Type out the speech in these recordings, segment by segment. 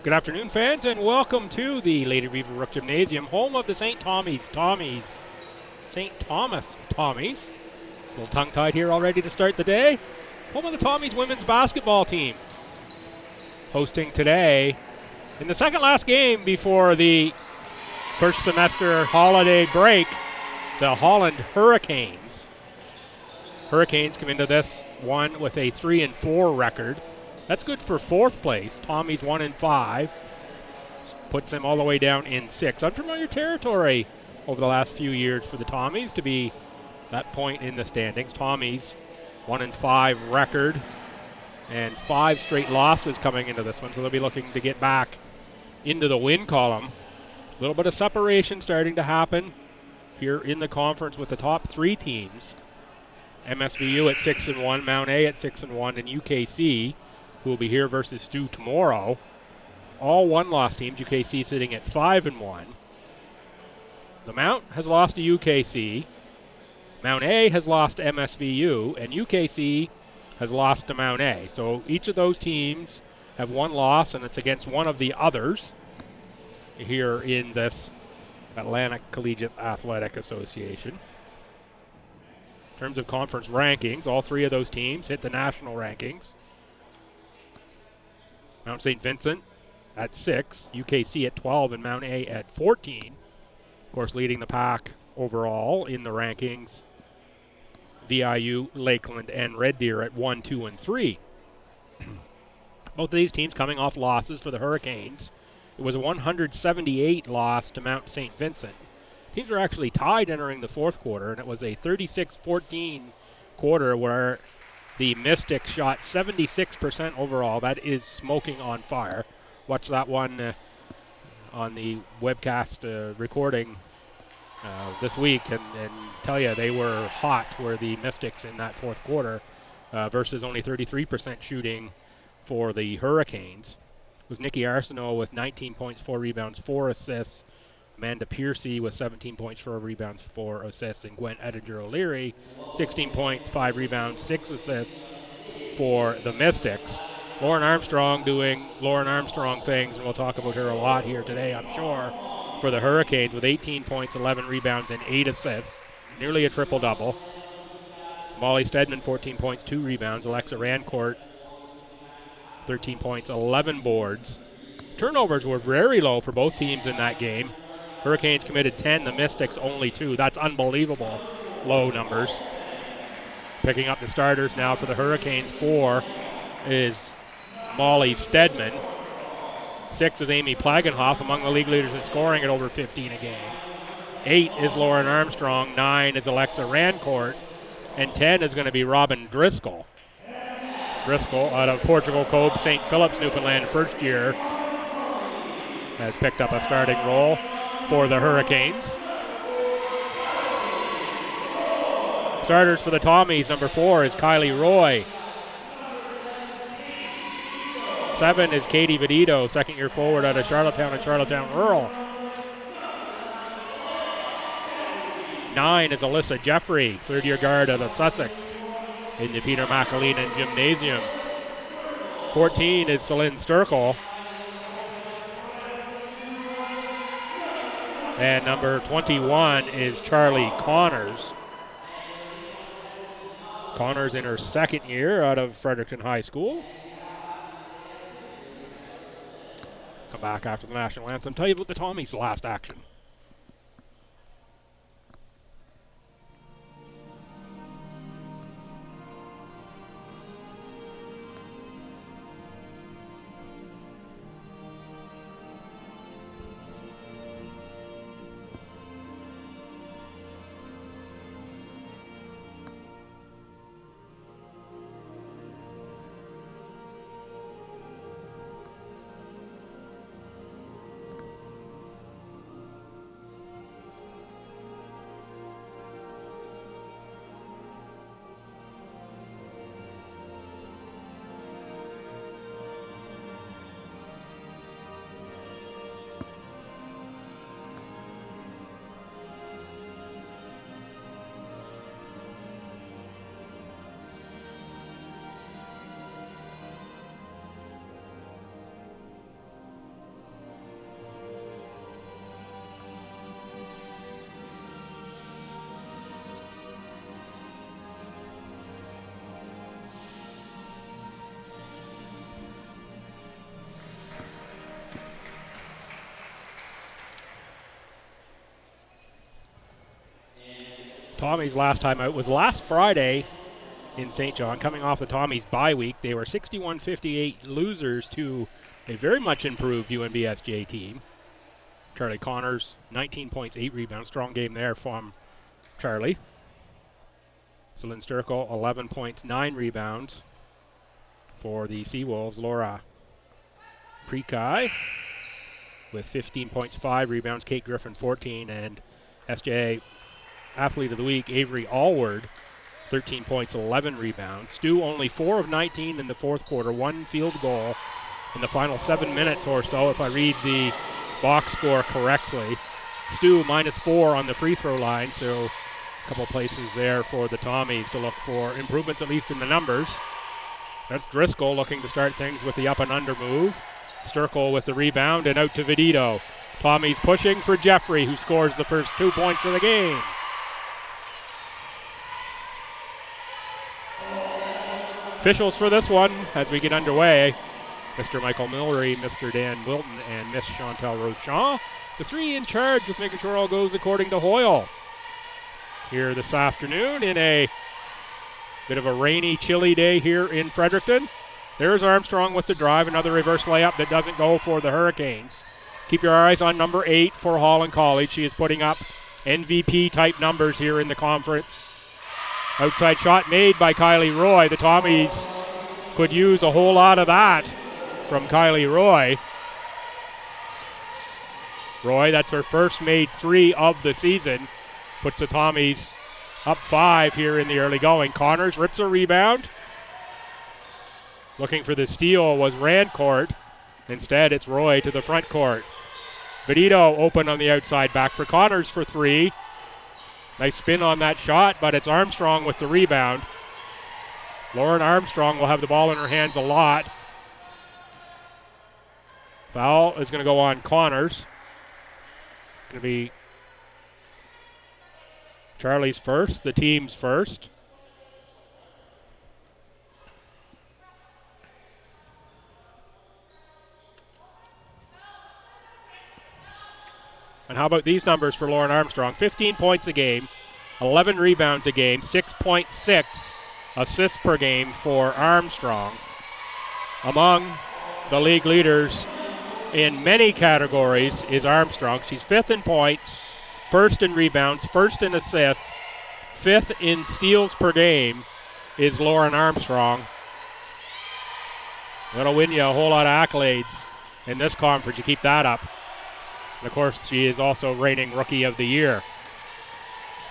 Good afternoon, fans, and welcome to the Lady Beaverbrook Gymnasium, home of the St. Thomas Tommies. A little tongue-tied here already to start the day. Home of the Tommies women's basketball team. Hosting today in the second last game before the first semester holiday break, the Holland Hurricanes. Hurricanes come into this one with a 3-4 record. That's good for fourth place. Tommy's 1-5. Puts them all the way down in 6. Unfamiliar territory over the last few years for the Tommies to be that point in the standings. Tommy's 1-5 record and 5 straight losses coming into this one, so they'll be looking to get back into the win column. A little bit of separation starting to happen here in the conference with the top 3 teams. MSVU at 6-1, Mount A at 6-1, and UKC, who will be here versus STU tomorrow. All one-loss teams, UKC sitting at 5-1. The Mount has lost to UKC. Mount A has lost to MSVU, and UKC has lost to Mount A. So each of those teams have one loss, and it's against one of the others here in this Atlantic Collegiate Athletic Association. In terms of conference rankings, all 3 of those teams hit the national rankings. Mount St. Vincent at 6, UKC at 12, and Mount A at 14. Of course, leading the pack overall in the rankings, VIU, Lakeland, and Red Deer at 1, 2, and 3. Both of these teams coming off losses for the Hurricanes. It was a 178 loss to Mount St. Vincent. Teams were actually tied entering the fourth quarter, and it was a 36-14 quarter where the Mystics shot 76% overall. That is smoking on fire. Watch that one on the webcast recording this week and tell you they were hot, were the Mystics in that fourth quarter versus only 33% shooting for the Hurricanes. It was Nikki Arsenault with 19 points, 4 rebounds, 4 assists. Amanda Piercy with 17 points, 4 rebounds, 4 assists, and Gwen Ettinger-O'Leary, 16 points, 5 rebounds, 6 assists for the Mystics. Lauren Armstrong doing Lauren Armstrong things, and we'll talk about her a lot here today, I'm sure, for the Hurricanes with 18 points, 11 rebounds, and 8 assists, nearly a triple-double. Molly Stedman, 14 points, 2 rebounds. Alexa Rancourt, 13 points, 11 boards. Turnovers were very low for both teams in that game. Hurricanes committed 10, the Mystics only 2. That's unbelievable low numbers. Picking up the starters now for the Hurricanes. 4 is Molly Stedman. 6 is Amy Plagenhoff, among the league leaders in scoring at over 15 a game. 8 is Lauren Armstrong. 9 is Alexa Rancourt. And 10 is going to be Robin Driscoll. Driscoll out of Portugal Cove, St. Philip's, Newfoundland, first year, has picked up a starting role for the Hurricanes. Starters for the Tommies, number 4 is Kylie Roy. 7 is Katie Vedito, second-year forward out of Charlottetown and Charlottetown Rural. 9 is Alyssa Jeffrey, third-year guard out of Sussex in the Peter McAleenan Gymnasium. 14 is Celine Sturkle. And number 21 is Charlie Connors. Connors in her second year out of Fredericton High School. Come back after the national anthem. Tell you about the Tommies' last action. Tommy's last time out was last Friday in St. John, coming off the Tommy's bye week. They were 61-58 losers to a very much improved UNBSJ team. Charlie Connors, 19 points, 8 rebounds. Strong game there from Charlie. Celine Sturkle, 11 points, 9 rebounds for the Seawolves. Laura Prekai with 15 points, 5 rebounds. Kate Griffin, 14. And SJ Athlete of the Week, Avery Allward, 13 points, 11 rebounds. Stu only 4 of 19 in the fourth quarter, 1 field goal in the final 7 minutes or so, if I read the box score correctly. Stu -4 on the free throw line, so a couple places there for the Tommies to look for improvements, at least in the numbers. That's Driscoll looking to start things with the up and under move. Sturkle with the rebound and out to Vidito. Tommies pushing for Jeffrey, who scores the first 2 points of the game. Officials for this one as we get underway. Mr. Michael Millery, Mr. Dan Wilton, and Miss Chantal Rochon. The three in charge of making sure all goes according to Hoyle. Here this afternoon in a bit of a rainy, chilly day here in Fredericton. There's Armstrong with the drive, another reverse layup that doesn't go for the Hurricanes. Keep your eyes on number 8 for Holland College. She is putting up MVP-type numbers here in the conference. Outside shot made by Kylie Roy. The Tommies could use a whole lot of that from Kylie Roy. Roy, that's her first made 3 of the season. Puts the Tommies up 5 here in the early going. Connors rips a rebound. Looking for the steal was Rancourt. Instead, it's Roy to the front court. Vidito open on the outside, back for Connors for 3. Nice spin on that shot, but it's Armstrong with the rebound. Lauren Armstrong will have the ball in her hands a lot. Foul is going to go on Connors. Going to be Charlie's first, the team's first. And how about these numbers for Lauren Armstrong? 15 points a game, 11 rebounds a game, 6.6 assists per game for Armstrong. Among the league leaders in many categories is Armstrong. She's 5th in points, 1st in rebounds, 1st in assists, 5th in steals per game is Lauren Armstrong. That'll win you a whole lot of accolades in this conference. You keep that up. And of course, she is also reigning Rookie of the Year.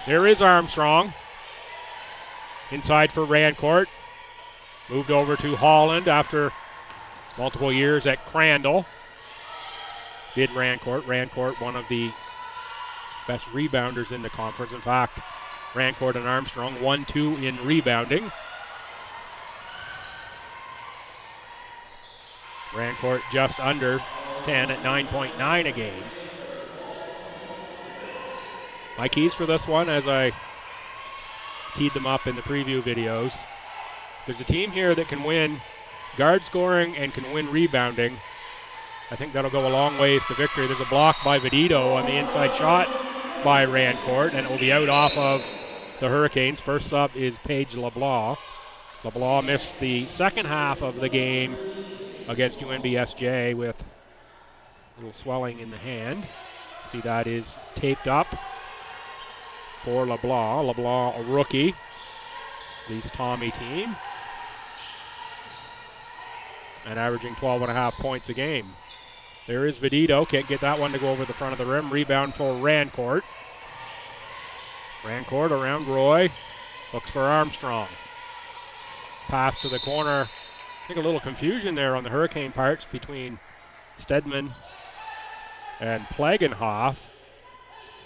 There is Armstrong. Inside for Rancourt. Moved over to Holland after multiple years at Crandall. Did Rancourt. Rancourt, one of the best rebounders in the conference. In fact, Rancourt and Armstrong 1-2 in rebounding. Rancourt just under 10 at 9.9 a game. My keys for this one, as I teed them up in the preview videos, there's a team here that can win guard scoring and can win rebounding. I think that'll go a long ways to victory. There's a block by Vidito on the inside shot by Rancourt, and it will be out off of the Hurricanes. First sub is Paige LeBlanc. LeBlanc missed the second half of the game against UNBSJ with a little swelling in the hand. See, that is taped up for LeBlanc. LeBlanc, a rookie, this Tommy team, and averaging 12.5 points a game. There is Vidito. Can't get that one to go over the front of the rim. Rebound for Rancourt. Rancourt around Roy. Looks for Armstrong. Pass to the corner. I think a little confusion there on the Hurricane parts between Stedman and Plagenhoff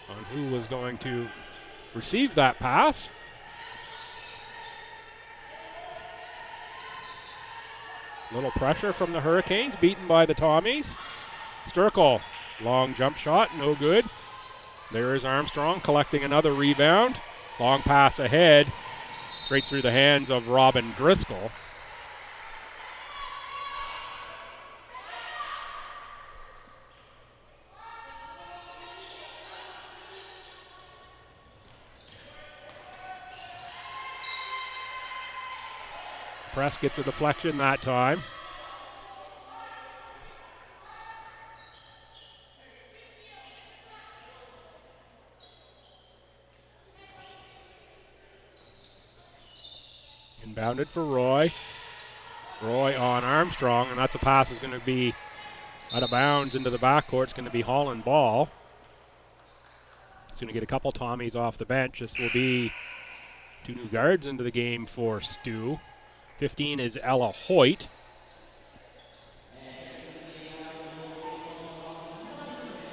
on who was going to receive that pass. Little pressure from the Hurricanes, beaten by the Tommies. Sturkle, long jump shot, no good. There is Armstrong collecting another rebound. Long pass ahead, straight through the hands of Robin Driscoll. Press gets a deflection that time. Inbounded for Roy. Roy on Armstrong, and that's a pass is going to be out of bounds into the backcourt. It's going to be Holland ball. It's going to get a couple Tommies off the bench. This will be 2 new guards into the game for STU. 15 is Ella Hoyt.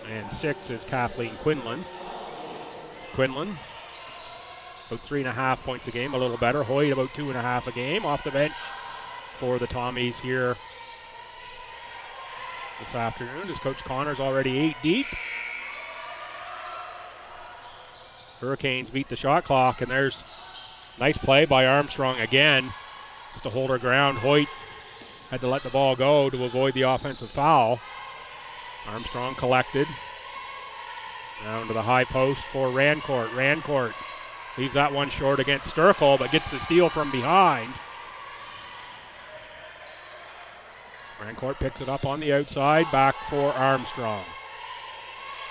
And 6 is Kathleen Quinlan. Quinlan, about 3.5 points a game, a little better. Hoyt about 2.5 a game off the bench for the Tommies here this afternoon, as Coach Connor's already 8 deep. Hurricanes beat the shot clock, and there's nice play by Armstrong again, just to hold her ground. Hoyt had to let the ball go to avoid the offensive foul. Armstrong collected. Down to the high post for Rancourt. Rancourt leaves that one short against Sturkle, but gets the steal from behind. Rancourt picks it up on the outside, back for Armstrong.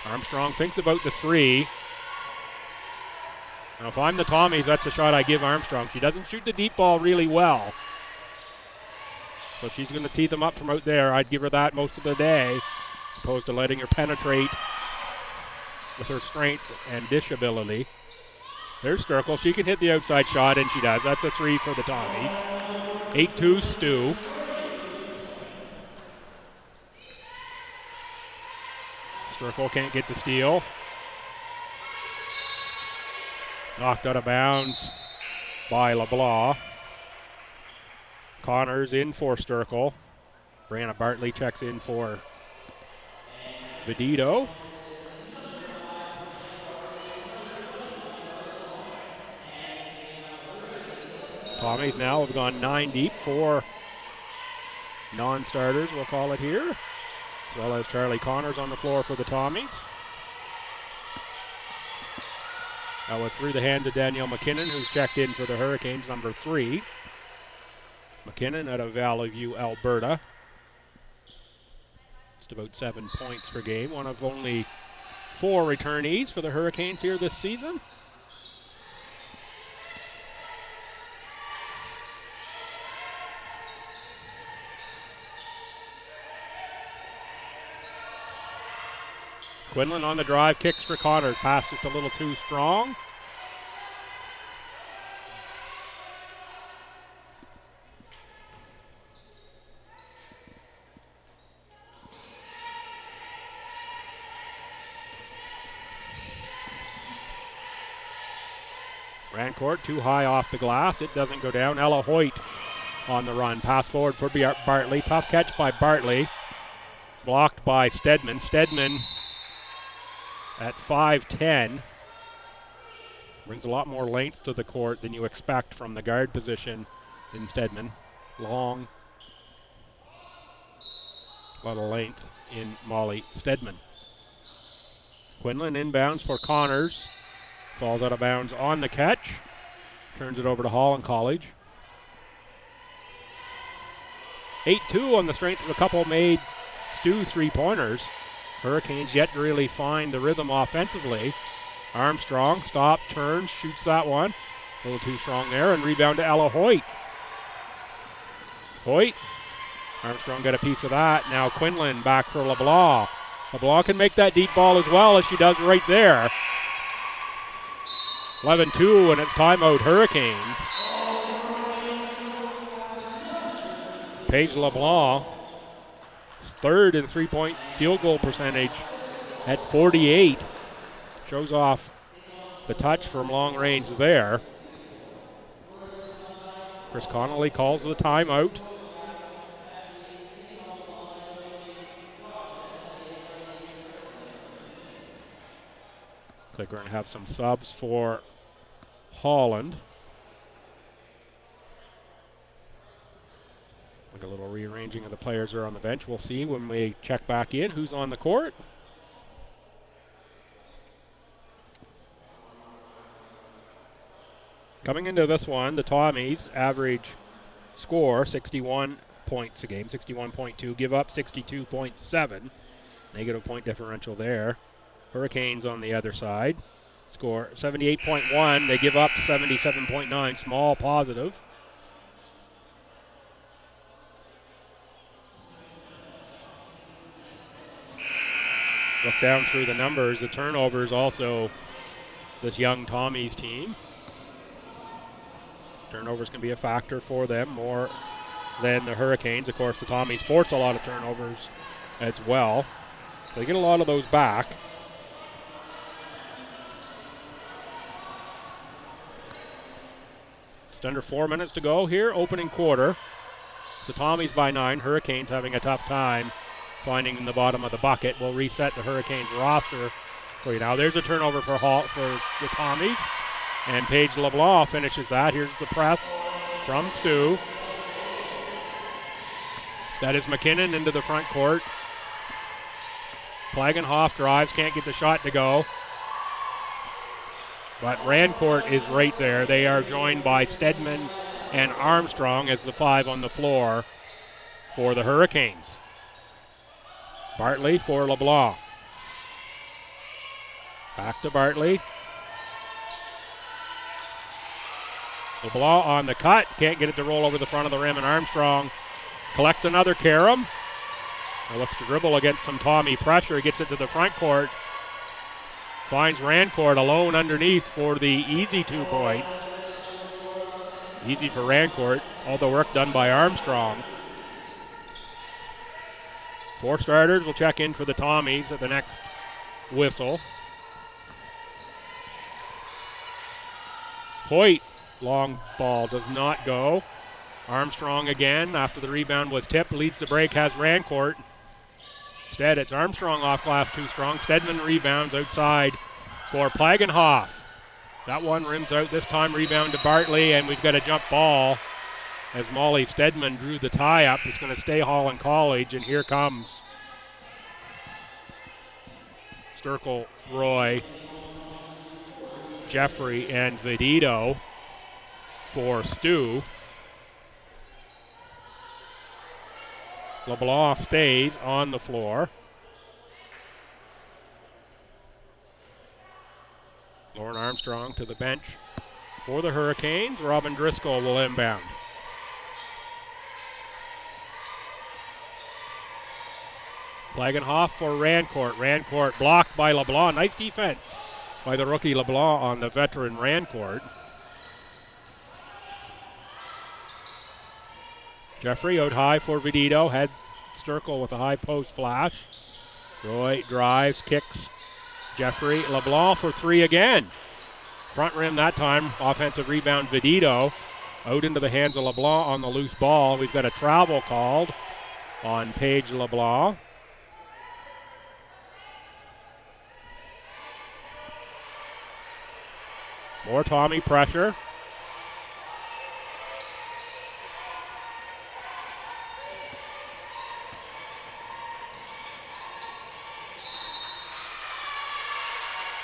Armstrong thinks about the 3. Now, if I'm the Tommies, that's a shot I give Armstrong. She doesn't shoot the deep ball really well, so she's going to tee them up from out there. I'd give her that most of the day, as opposed to letting her penetrate with her strength and dish ability. There's Sturkle. She can hit the outside shot, and she does. That's a 3 for the Tommies. 8-2 STU. Sturkle can't get the steal. Knocked out of bounds by LeBlanc. Connors in for Sturkle. Brianna Bartley checks in for Vidito. Tommies now have gone 9 deep, 4 non-starters, we'll call it here, as well as Charlie Connors on the floor for the Tommies. That was through the hands of Danielle McKinnon, who's checked in for the Hurricanes, number 3. McKinnon out of Valley View, Alberta. Just about 7 points per game, one of only 4 returnees for the Hurricanes here this season. Quinlan on the drive, kicks for Connors. Pass just a little too strong. Rancourt too high off the glass. It doesn't go down. Ella Hoyt on the run. Pass forward for Bartley. Tough catch by Bartley. Blocked by Stedman. Stedman at 5'10", brings a lot more length to the court than you expect from the guard position in Stedman. Long, a lot of length in Molly Stedman. Quinlan inbounds for Connors. Falls out of bounds on the catch. Turns it over to Holland College. 8-2 on the strength of a couple made STU 3-pointers. Hurricanes yet to really find the rhythm offensively. Armstrong, stop, turns, shoots that one. A little too strong there, and rebound to Ella Hoyt. Hoyt. Armstrong got a piece of that. Now Quinlan back for LeBlanc. LeBlanc can make that deep ball as well as she does right there. 11-2, and it's timeout Hurricanes. Paige LeBlanc, third in three-point field goal percentage at 48. Shows off the touch from long range there. Chris Connolly calls the timeout. Looks like we're going to have some subs for Holland. Like a little rearranging of the players are on the bench. We'll see when we check back in who's on the court. Coming into this one, the Tommies average score 61 points a game, 61.2, give up 62.7. Negative point differential there. Hurricanes on the other side score 78.1. They give up 77.9. Small positive. Look down through the numbers. The turnovers also this young Tommies team. Turnovers can be a factor for them more than the Hurricanes. Of course, the Tommies force a lot of turnovers as well. So they get a lot of those back. Just under 4 minutes to go here, opening quarter. So Tommies by 9. Hurricanes having a tough time finding in the bottom of the bucket. We'll reset the Hurricanes roster for you now. There's a turnover for the Tommies. And Paige LeBlanc finishes that. Here's the press from Stu. That is McKinnon into the front court. Plagenhoff drives, can't get the shot to go. But Rancourt is right there. They are joined by Stedman and Armstrong as the 5 on the floor for the Hurricanes. Bartley for LeBlanc. Back to Bartley. LeBlanc on the cut. Can't get it to roll over the front of the rim, and Armstrong collects another carom. Looks to dribble against some Tommy pressure. Gets it to the front court. Finds Rancourt alone underneath for the easy 2 points. Easy for Rancourt. All the work done by Armstrong. 4 starters will check in for the Tommies at the next whistle. Hoyt, long ball, does not go. Armstrong again, after the rebound was tipped, leads the break, has Rancourt. Instead, it's Armstrong off glass too strong. Stedman rebounds outside for Plagenhoff. That one rims out this time, rebound to Bartley, and we've got a jump ball as Molly Stedman drew the tie-up. It's going to stay Holland College, and here comes Sturkle, Roy, Jeffrey, and Vedito for Stu. LeBlanc stays on the floor. Lauren Armstrong to the bench for the Hurricanes. Robin Driscoll will inbound. Plagenhoff for Rancourt. Rancourt blocked by LeBlanc. Nice defense by the rookie LeBlanc on the veteran Rancourt. Jeffrey out high for Vedito. Had Sturkle with a high post flash. Roy drives, kicks. Jeffrey. LeBlanc for 3 again. Front rim that time. Offensive rebound Vedito. Out into the hands of LeBlanc on the loose ball. We've got a travel called on Paige LeBlanc. More Tommy pressure.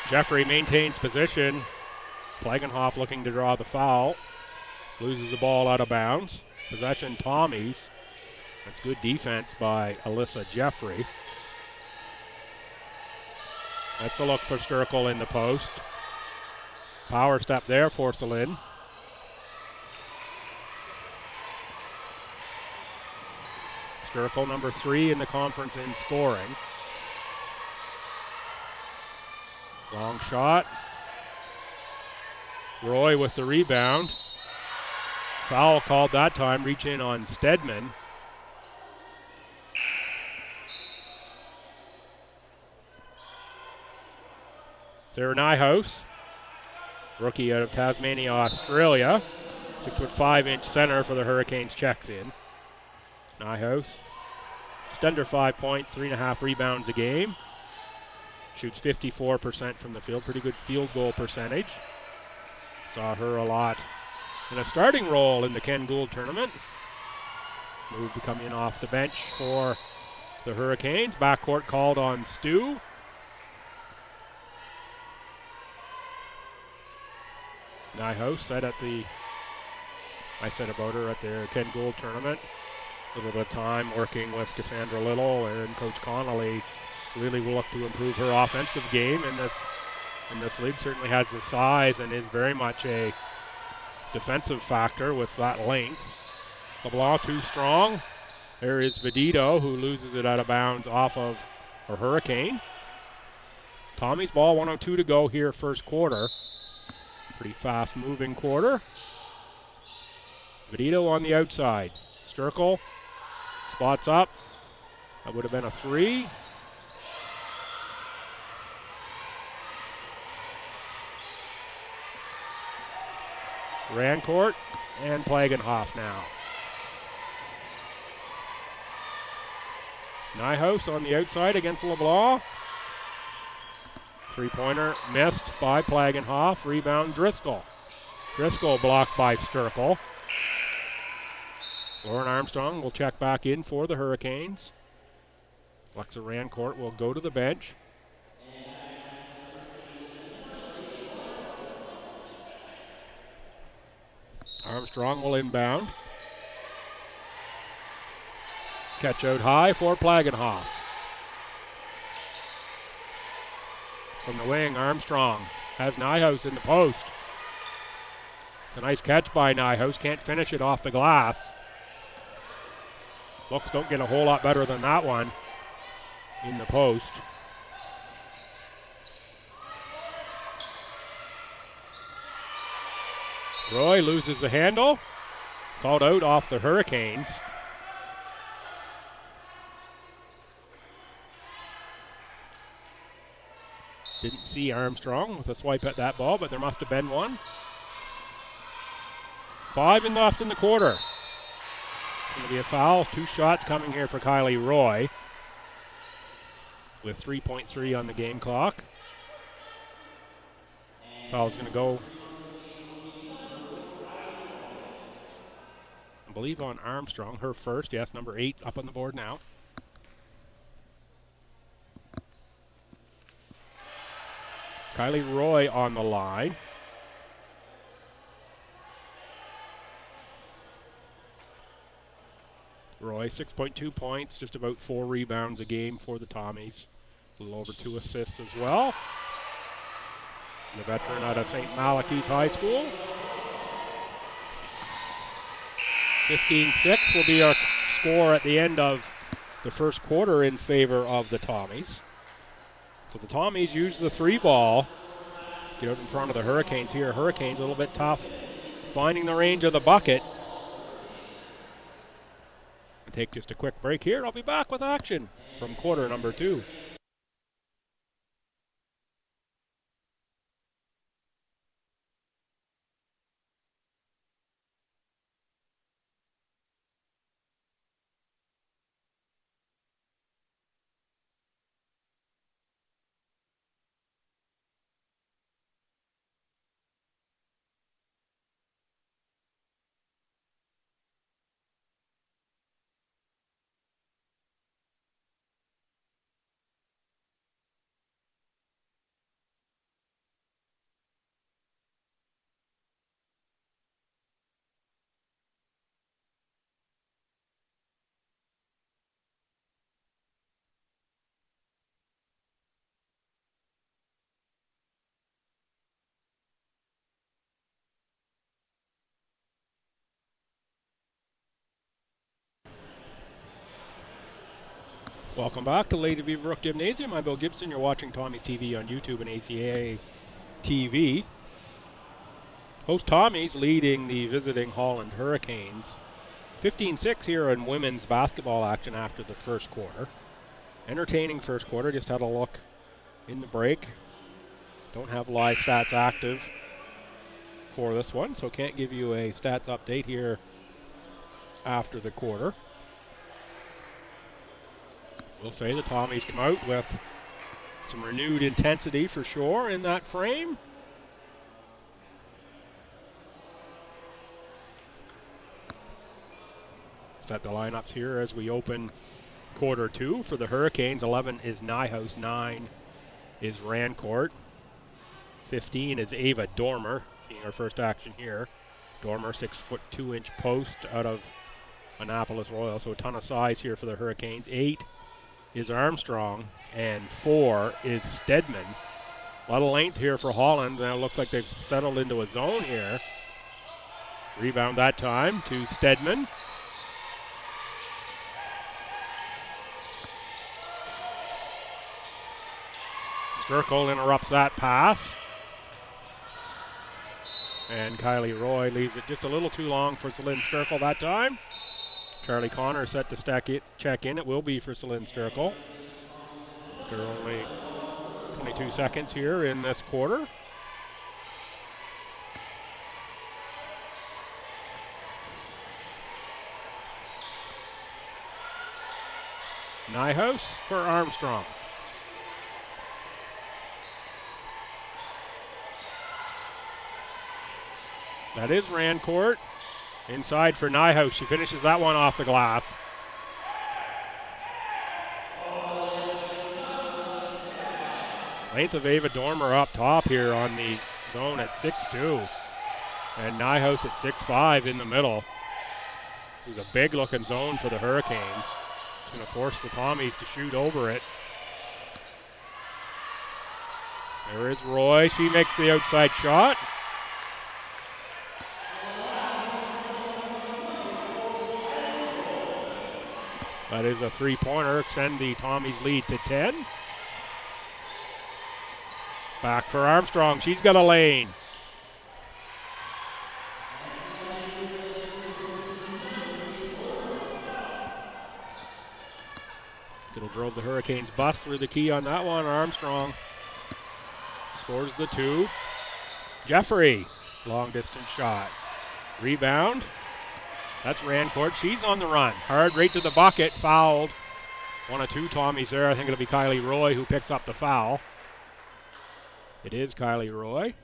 Jeffrey maintains position. Plagenhoff looking to draw the foul. Loses the ball out of bounds. Possession Tommies. That's good defense by Alyssa Jeffrey. That's a look for Sturkle in the post. Power step there for Celine. Sturkle, number 3 in the conference in scoring. Long shot. Roy with the rebound. Foul called that time. Reach in on Stedman. Sarah Nyhouse, rookie out of Tasmania, Australia. 6'5" center for the Hurricanes, checks in. Nyhouse, just under 5 points, 3.5 rebounds a game. Shoots 54% from the field, pretty good field goal percentage. Saw her a lot in a starting role in the Ken Gould tournament. Moved to come in off the bench for the Hurricanes. Backcourt called on Stu. Nyhouse set at the I said about her at the Ken Gould tournament. A little bit of time working with Cassandra Little and Coach Connolly. Really will look to improve her offensive game in this league. Certainly has the size and is very much a defensive factor with that length. LeBlanc too strong. There is Vedito, who loses it out of bounds off of a Hurricane. Tommy's ball, 1:02 to go here, first quarter. Pretty fast moving quarter. Vedito on the outside. Sturkle spots up. That would have been a 3. Rancourt and Plagenhoff now. Nyhouse on the outside against LeBlanc. Three-pointer missed by Plagenhoff. Rebound Driscoll. Driscoll blocked by Sturkle. Lauren Armstrong will check back in for the Hurricanes. Alexa Rancourt will go to the bench. Armstrong will inbound. Catch out high for Plagenhoff. From the wing, Armstrong has Nyhouse in the post. It's a nice catch by Nyhouse. Can't finish it off the glass. Looks don't get a whole lot better than that one in the post. Roy loses the handle. Called out off the Hurricanes. Didn't see Armstrong with a swipe at that ball, but there must have been one. 5 left in the quarter. It's going to be a foul. 2 shots coming here for Kylie Roy with 3.3 on the game clock. Foul's going to go, I believe, on Armstrong. Her first. Yes, number 8 up on the board now. Kylie Roy on the line. Roy, 6.2 points, just about 4 rebounds a game for the Tommies. A little over 2 assists as well. The veteran out of St. Malachy's High School. 15-6 will be our score at the end of the first quarter in favor of the Tommies. So the Tommies use the 3 ball. Get out in front of the Hurricanes here. Hurricanes a little bit tough finding the range of the bucket. I'll take just a quick break here. I'll be back with action from quarter number 2. Welcome back to Lady Beaverbrook Gymnasium. I'm Bill Gibson. You're watching Tommy's TV on YouTube and ACAA TV. Host Tommy's leading the visiting Holland Hurricanes. 15-6 here in women's basketball action after the first quarter. Entertaining first quarter. Just had a look in the break. Don't have live stats active for this one, so can't give you a stats update here after the quarter. We'll say the Tommies come out with some renewed intensity for sure in that frame. Set the lineups here as we open quarter 2 for the Hurricanes. 11 is Nyhouse, 9 is Rancourt, 15 is Ava Dormer, being our first action here. Dormer, 6'2" post out of Annapolis Royal, so a ton of size here for the Hurricanes. 8 is Armstrong, and 4 is Stedman. A lot of length here for Holland. Now it looks like they've settled into a zone here. Rebound that time to Stedman. Sturkle interrupts that pass. And Kylie Roy leaves it just a little too long for Celine Sturkle that time. Charlie Connor set to check in. It will be for Celine Sturkle. There are only 22 seconds here in this quarter. Nyhouse for Armstrong. That is Rancourt. Inside for Nyhouse. She finishes that one off the glass. Length of Ava Dormer up top here on the zone at 6'2". And Nyhouse at 6'5" in the middle. This is a big looking zone for the Hurricanes. It's going to force the Tommies to shoot over it. There is Roy. She makes the outside shot. That is a three-pointer. Extend the Tommies' lead to 10. Back for Armstrong. She's got a lane. It'll drove the Hurricanes bus through the key on that one. Armstrong scores the 2. Jeffrey, long distance shot. Rebound. That's Rancourt. She's on the run. Hard right to the bucket. Fouled. One of 2 Tommies there. I think it'll be Kylie Roy who picks up the foul. It is Kylie Roy.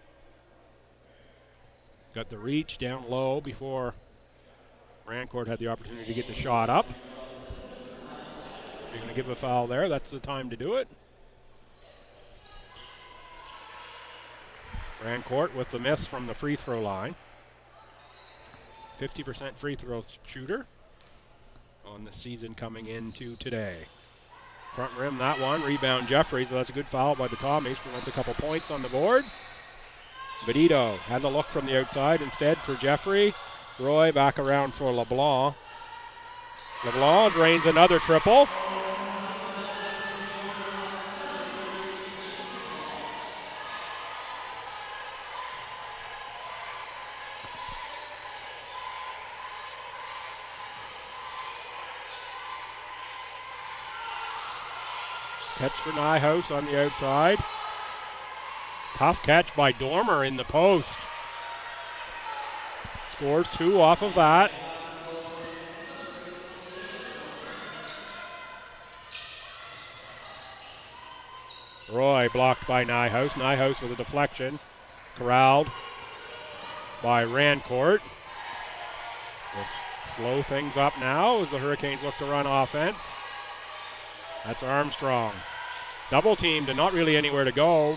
Got the reach down low before Rancourt had the opportunity to get the shot up. You're going to give a foul there. That's the time to do it. Rancourt with the miss from the free throw line. 50% free throw shooter on the season coming into today. Front rim, that one. Rebound Jeffries. So that's a good foul by the Tommies. Prevents a couple points on the board. Benito had the look from the outside instead for Jeffrey. Roy back around for LeBlanc. LeBlanc drains another triple. Catch for Nyhouse on the outside. Tough catch by Dormer in the post. Scores 2 off of that. Roy blocked by Nyhouse. Nyhouse with a deflection. Corralled by Rancourt. We'll slow things up now as the Hurricanes look to run offense. That's Armstrong. Double teamed and not really anywhere to go.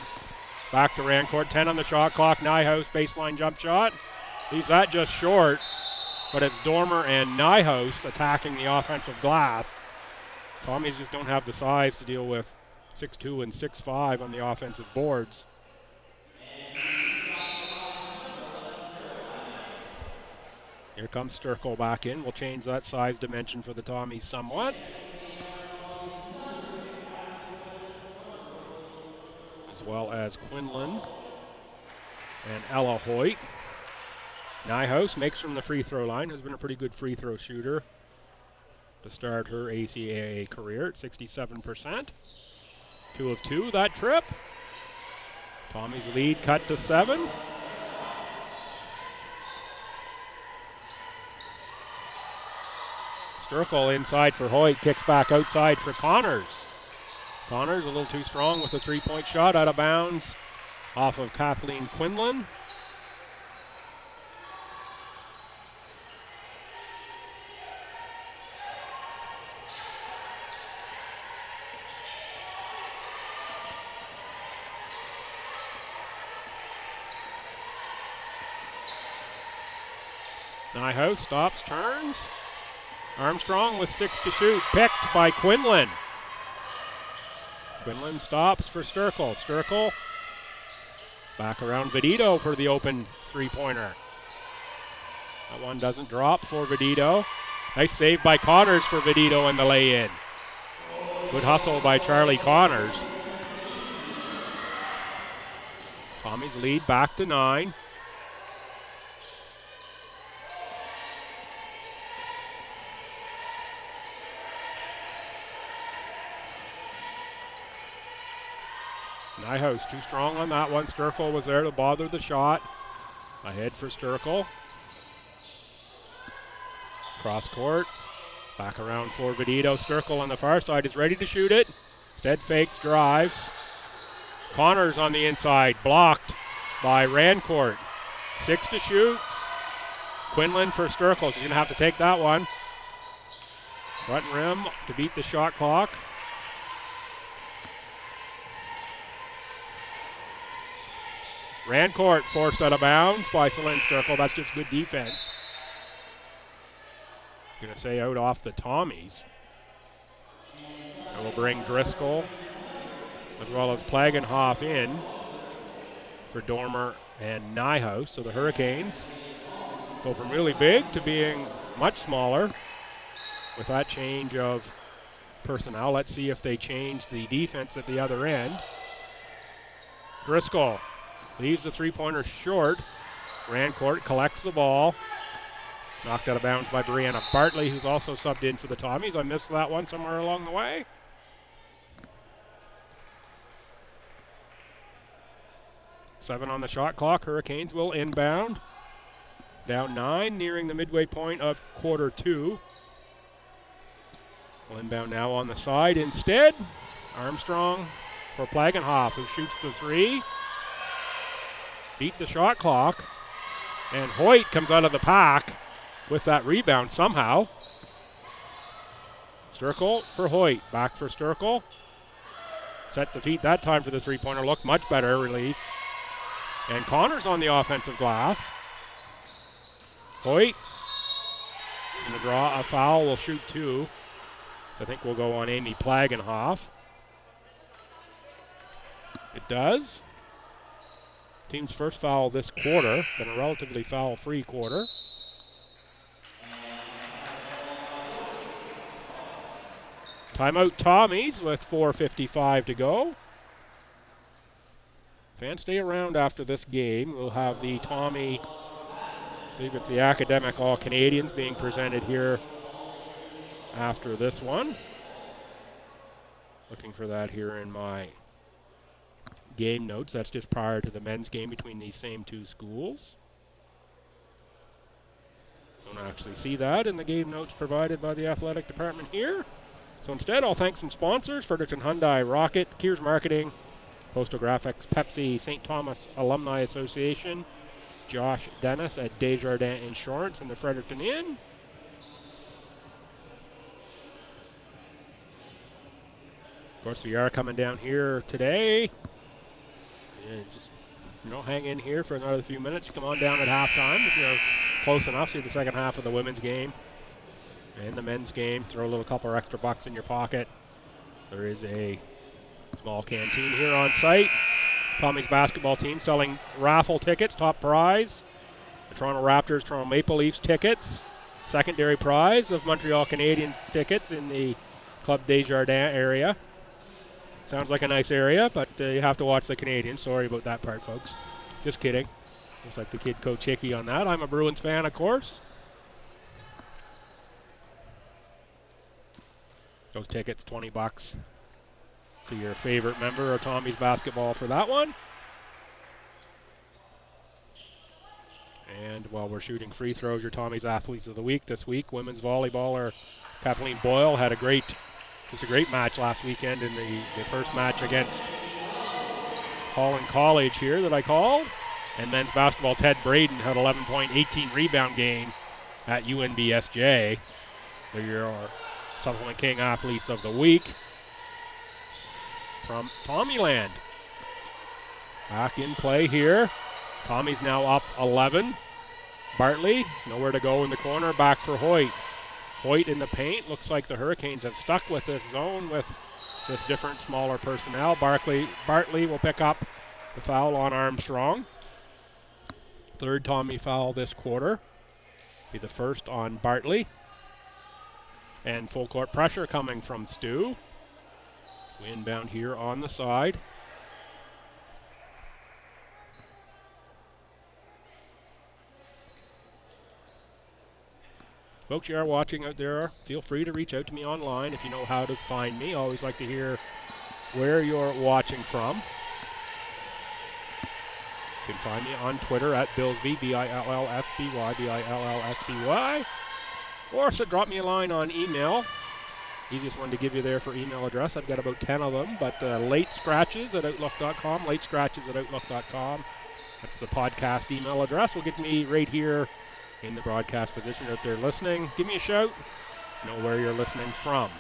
Back to Rancourt. 10 on the shot clock. Nyhouse baseline jump shot. Leaves that just short. But it's Dormer and Nyhouse attacking the offensive glass. Tommies just don't have the size to deal with 6'2" and 6'5" on the offensive boards. Here comes Sturkle back in. We'll change that size dimension for the Tommies somewhat. As well as Quinlan and Ella Hoyt. Nyhouse makes from the free throw line. Has been a pretty good free throw shooter to start her ACAA career at 67%. 2 of 2 that trip. Tommy's lead cut to 7. Sturkle inside for Hoyt. Kicks back outside for Connors. Connors a little too strong with a 3-point shot out of bounds off of Kathleen Quinlan. Nyhouse stops, turns. Armstrong with 6 to shoot, picked by Quinlan. Quinlan stops for Sturkle. Sturkle back around Vedito for the open three-pointer. That one doesn't drop for Vedito. Nice save by Connors for Vedito and the lay-in. Good hustle by Charlie Connors. Tommy's lead back to 9. Nyhouse too strong on that one. Sturkle was there to bother the shot. Ahead for Sturkle. Cross court. Back around for Vedito. Sturkle on the far side is ready to shoot it. Instead fakes, drives. Connors on the inside. Blocked by Rancourt. 6 to shoot. Quinlan for Sturkle. She's going to have to take that one. Front rim to beat the shot clock. Rancourt forced out of bounds by Celine Sturkle. That's just good defense. Going to say out off the Tommies. And we'll bring Driscoll as well as Plagenhoff in for Dormer and Nyhouse. So the Hurricanes go from really big to being much smaller with that change of personnel. Let's see if they change the defense at the other end. Driscoll leaves the three-pointer short. Rancourt collects the ball. Knocked out of bounds by Brianna Bartley, who's also subbed in for the Tommies. I missed that one somewhere along the way. Seven on the shot clock. Hurricanes will inbound. Down 9, nearing the midway point of quarter 2. Will inbound now on the side instead. Armstrong for Plagenhoff, who shoots the 3. Beat the shot clock. And Hoyt comes out of the pack with that rebound somehow. Sturkle for Hoyt. Back for Sturkle. Set the feet that time for the three-pointer. Looked much better. Release. And Connors on the offensive glass. Hoyt going to draw a foul. Will shoot 2. I think we'll go on Amy Plagenhoff. It does. Team's first foul this quarter. Been a relatively foul-free quarter. Timeout Tommies with 4:55 to go. Fans stay around after this game. We'll have the Tommy, I believe it's the Academic All-Canadians being presented here after this one. Looking for that here in my game notes. That's just prior to the men's game between these same two schools. Don't actually see that in the game notes provided by the athletic department here. So instead, I'll thank some sponsors: Fredericton Hyundai, Rocket, Kears Marketing, Postal Graphics, Pepsi, St. Thomas Alumni Association, Josh Dennis at Desjardins Insurance and the Fredericton Inn. Of course, we are coming down here today. And just, hang in here for another few minutes. Come on down at halftime if you're close enough. See the second half of the women's game and the men's game. Throw a little couple of extra bucks in your pocket. There is a small canteen here on site. Tommy's basketball team selling raffle tickets. Top prize, the Toronto Raptors, Toronto Maple Leafs tickets. Secondary prize of Montreal Canadiens tickets in the Club Desjardins area. Sounds like a nice area, but you have to watch the Canadiens. Sorry about that part, folks. Just kidding. Looks like the kid Coach Hickey on that. I'm a Bruins fan, of course. Those tickets, $20 to your favorite member of Tommy's basketball for that one. And while we're shooting free throws, your Tommy's Athletes of the Week this week. Women's volleyballer Kathleen Boyle had a great match last weekend in the first match against Holland College here that I called. And men's basketball, Ted Braden had 11-point, 18-rebound game at UNBSJ. They're your Supplement King Athletes of the Week from Tommyland. Back in play here. Tommy's now up 11. Bartley, nowhere to go in the corner, back for Hoyt. Hoyt in the paint. Looks like the Hurricanes have stuck with this zone with this different, smaller personnel. Bartley will pick up the foul on Armstrong. Third Tommy foul this quarter. Be the first on Bartley. And full court pressure coming from STU. Inbound here on the side. Folks, you are watching out there, feel free to reach out to me online if you know how to find me. Always like to hear where you're watching from. You can find me on Twitter at Billsby, Billsby, Billsby. Or so drop me a line on email. Easiest one to give you there for email address. I've got about 10 of them, but late scratches at outlook.com, latescratches@outlook.com. That's the podcast email address. Will get me right here in the broadcast position out there listening. Give me a shout. Know where you're listening from.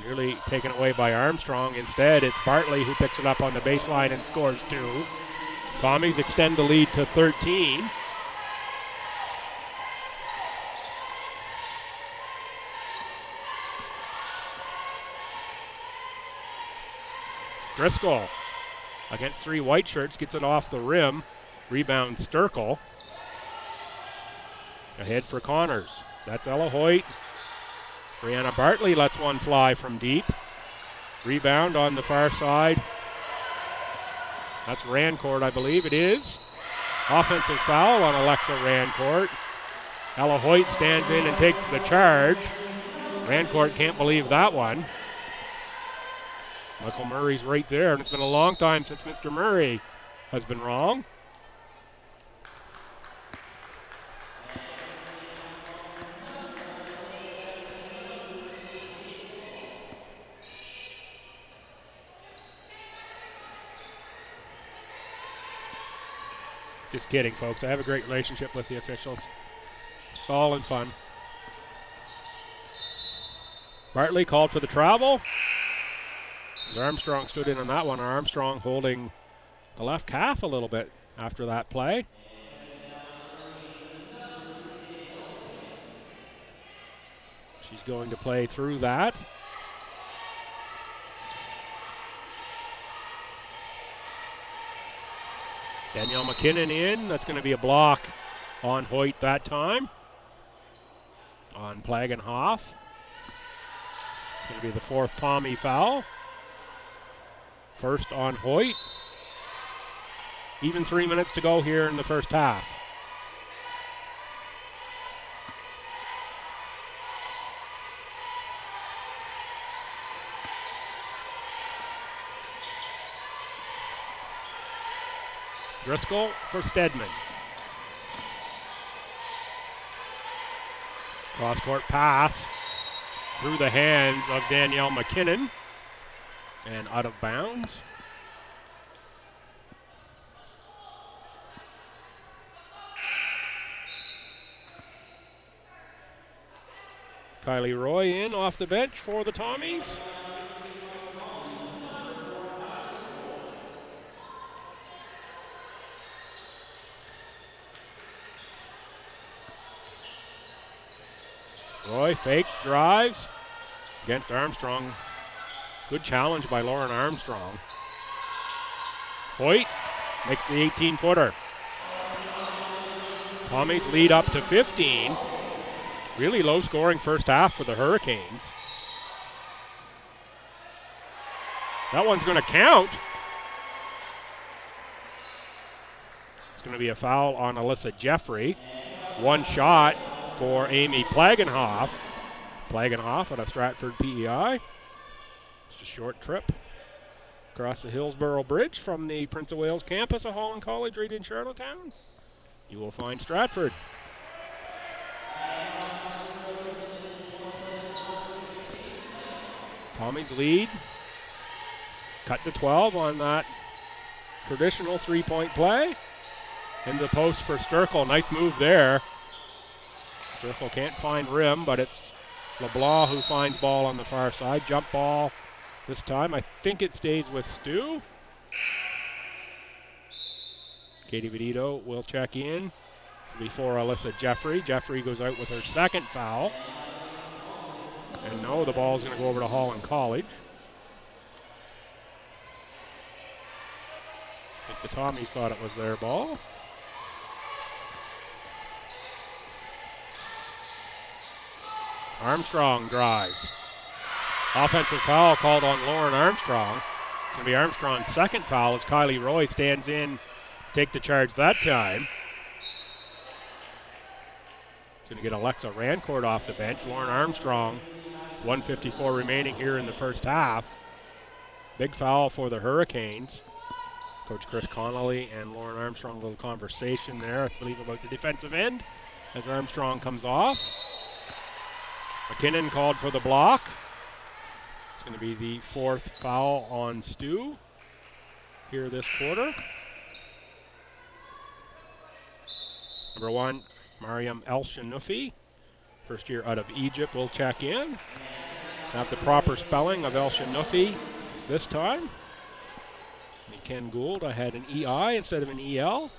Nearly taken away by Armstrong. Instead, it's Bartley who picks it up on the baseline and scores 2. Tommies extend the lead to 13. Driscoll against 3 white shirts gets it off the rim. Rebound Sturkle. Ahead for Connors. That's Ella Hoyt. Brianna Bartley lets one fly from deep. Rebound on the far side. That's Rancourt, I believe it is. Offensive foul on Alexa Rancourt. Ella Hoyt stands in and takes the charge. Rancourt can't believe that one. Michael Murray's right there, and it's been a long time since Mr. Murray has been wrong. Just kidding, folks. I have a great relationship with the officials. It's all in fun. Bartley called for the travel. As Armstrong stood in on that one. Armstrong holding the left calf a little bit after that play. She's going to play through that. Danielle McKinnon in. That's going to be a block on Hoyt that time. On Plagenhoff. It's going to be the 4th Tommy foul. First on Hoyt. Even 3 minutes to go here in the first half. Driscoll for Stedman. Cross-court pass through the hands of Danielle McKinnon and out of bounds. Kylie Roy in off the bench for the Tommies. Roy fakes, drives against Armstrong. Good challenge by Lauren Armstrong. Hoyt makes the 18-footer. Tommies lead up to 15. Really low-scoring first half for the Hurricanes. That one's going to count. It's going to be a foul on Alyssa Jeffrey. One shot for Amy Plagenhoff. Plagenhoff at a Stratford PEI. Just a short trip across the Hillsborough Bridge from the Prince of Wales campus of Holland College right in Charlottetown. You will find Stratford. Tommy's lead. Cut to 12 on that traditional three-point play. In the post for Sturkle. Nice move there. Sturkle can't find rim, but it's LeBlanc who finds ball on the far side. Jump ball this time. I think it stays with Stu. Katie Vedito will check in. before Alyssa Jeffrey. Jeffrey goes out with her second foul. And no, the ball is going to go over to Holland College. I think the Tommies thought it was their ball. Armstrong drives. Offensive foul called on Lauren Armstrong. It's going to be Armstrong's second foul as Kylie Roy stands in, take the charge that time. It's going to get Alexa Rancourt off the bench. Lauren Armstrong, 1:54 remaining here in the first half. Big foul for the Hurricanes. Coach Chris Connolly and Lauren Armstrong, a little conversation there, I believe, about the defensive end as Armstrong comes off. McKinnon called for the block. It's going to be the fourth foul on STU here this quarter. Number 1, Mariam El-Shanoufi, first year out of Egypt, will check in. Have the proper spelling of El-Shanoufi this time. And Ken Gould, I had an EI instead of an EL,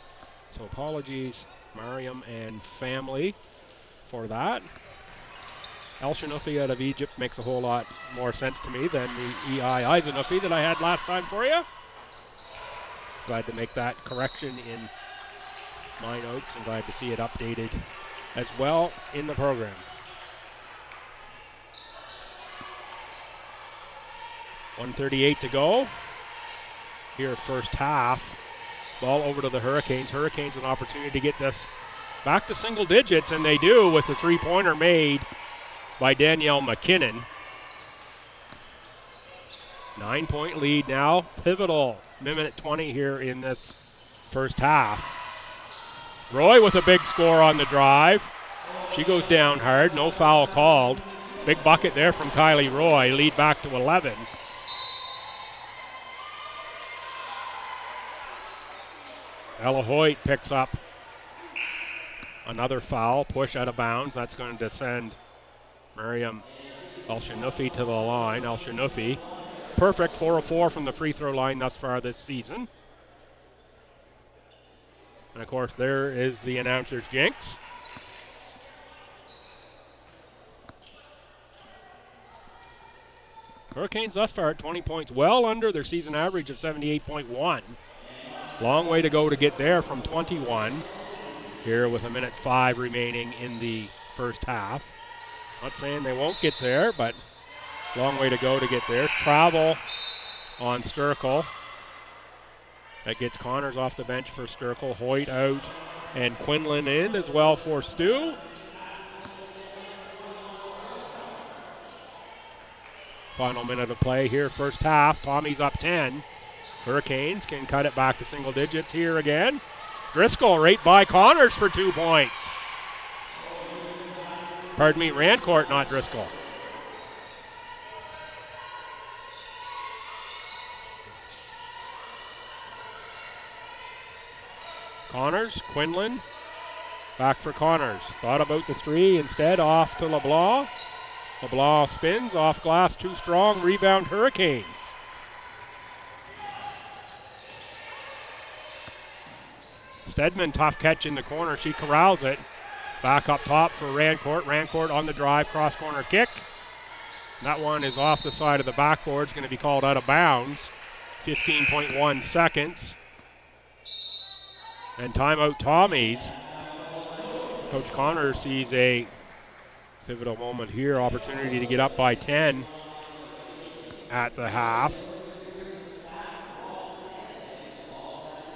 so apologies Mariam and family for that. El-Shanoufi out of Egypt makes a whole lot more sense to me than the EI Eisenoufi that I had last time for you. Glad to make that correction in my notes and glad to see it updated as well in the program. 1:38 to go. Here first half. Ball over to the Hurricanes. Hurricanes an opportunity to get this back to single digits, and they do with the three-pointer made by Danielle McKinnon. 9-point lead now. Pivotal minute 20 here in this first half. Roy with a big score on the drive. She goes down hard. No foul called. Big bucket there from Kylie Roy. Lead back to 11. Ella Hoyt picks up another foul. Push out of bounds. That's going to send Mariam El-Shanoufi to the line. El-Shanoufi, perfect, 4 of 4 from the free throw line thus far this season. And of course, there is the announcer's jinx. Hurricanes thus far at 20 points, well under their season average of 78.1. Long way to go to get there from 21. Here with 1:05 remaining in the first half. Not saying they won't get there, but long way to go to get there. Travel on Sturkle. That gets Connors off the bench for Sturkle. Hoyt out and Quinlan in as well for STU. Final minute of play here, first half. Tommy's up 10. Hurricanes can cut it back to single digits here again. Driscoll right by Connors for 2 points. Pardon me, Rancourt, not Driscoll. Connors, Quinlan, back for Connors. Thought about the three, instead off to LeBlanc. LeBlanc spins, off glass, too strong, rebound Hurricanes. Stedman, tough catch in the corner, she corrals it. Back up top for Rancourt. Rancourt on the drive, cross corner kick. That one is off the side of the backboard. It's going to be called out of bounds. 15.1 seconds. And timeout Tommies. Coach Connor sees a pivotal moment here. Opportunity to get up by 10 at the half.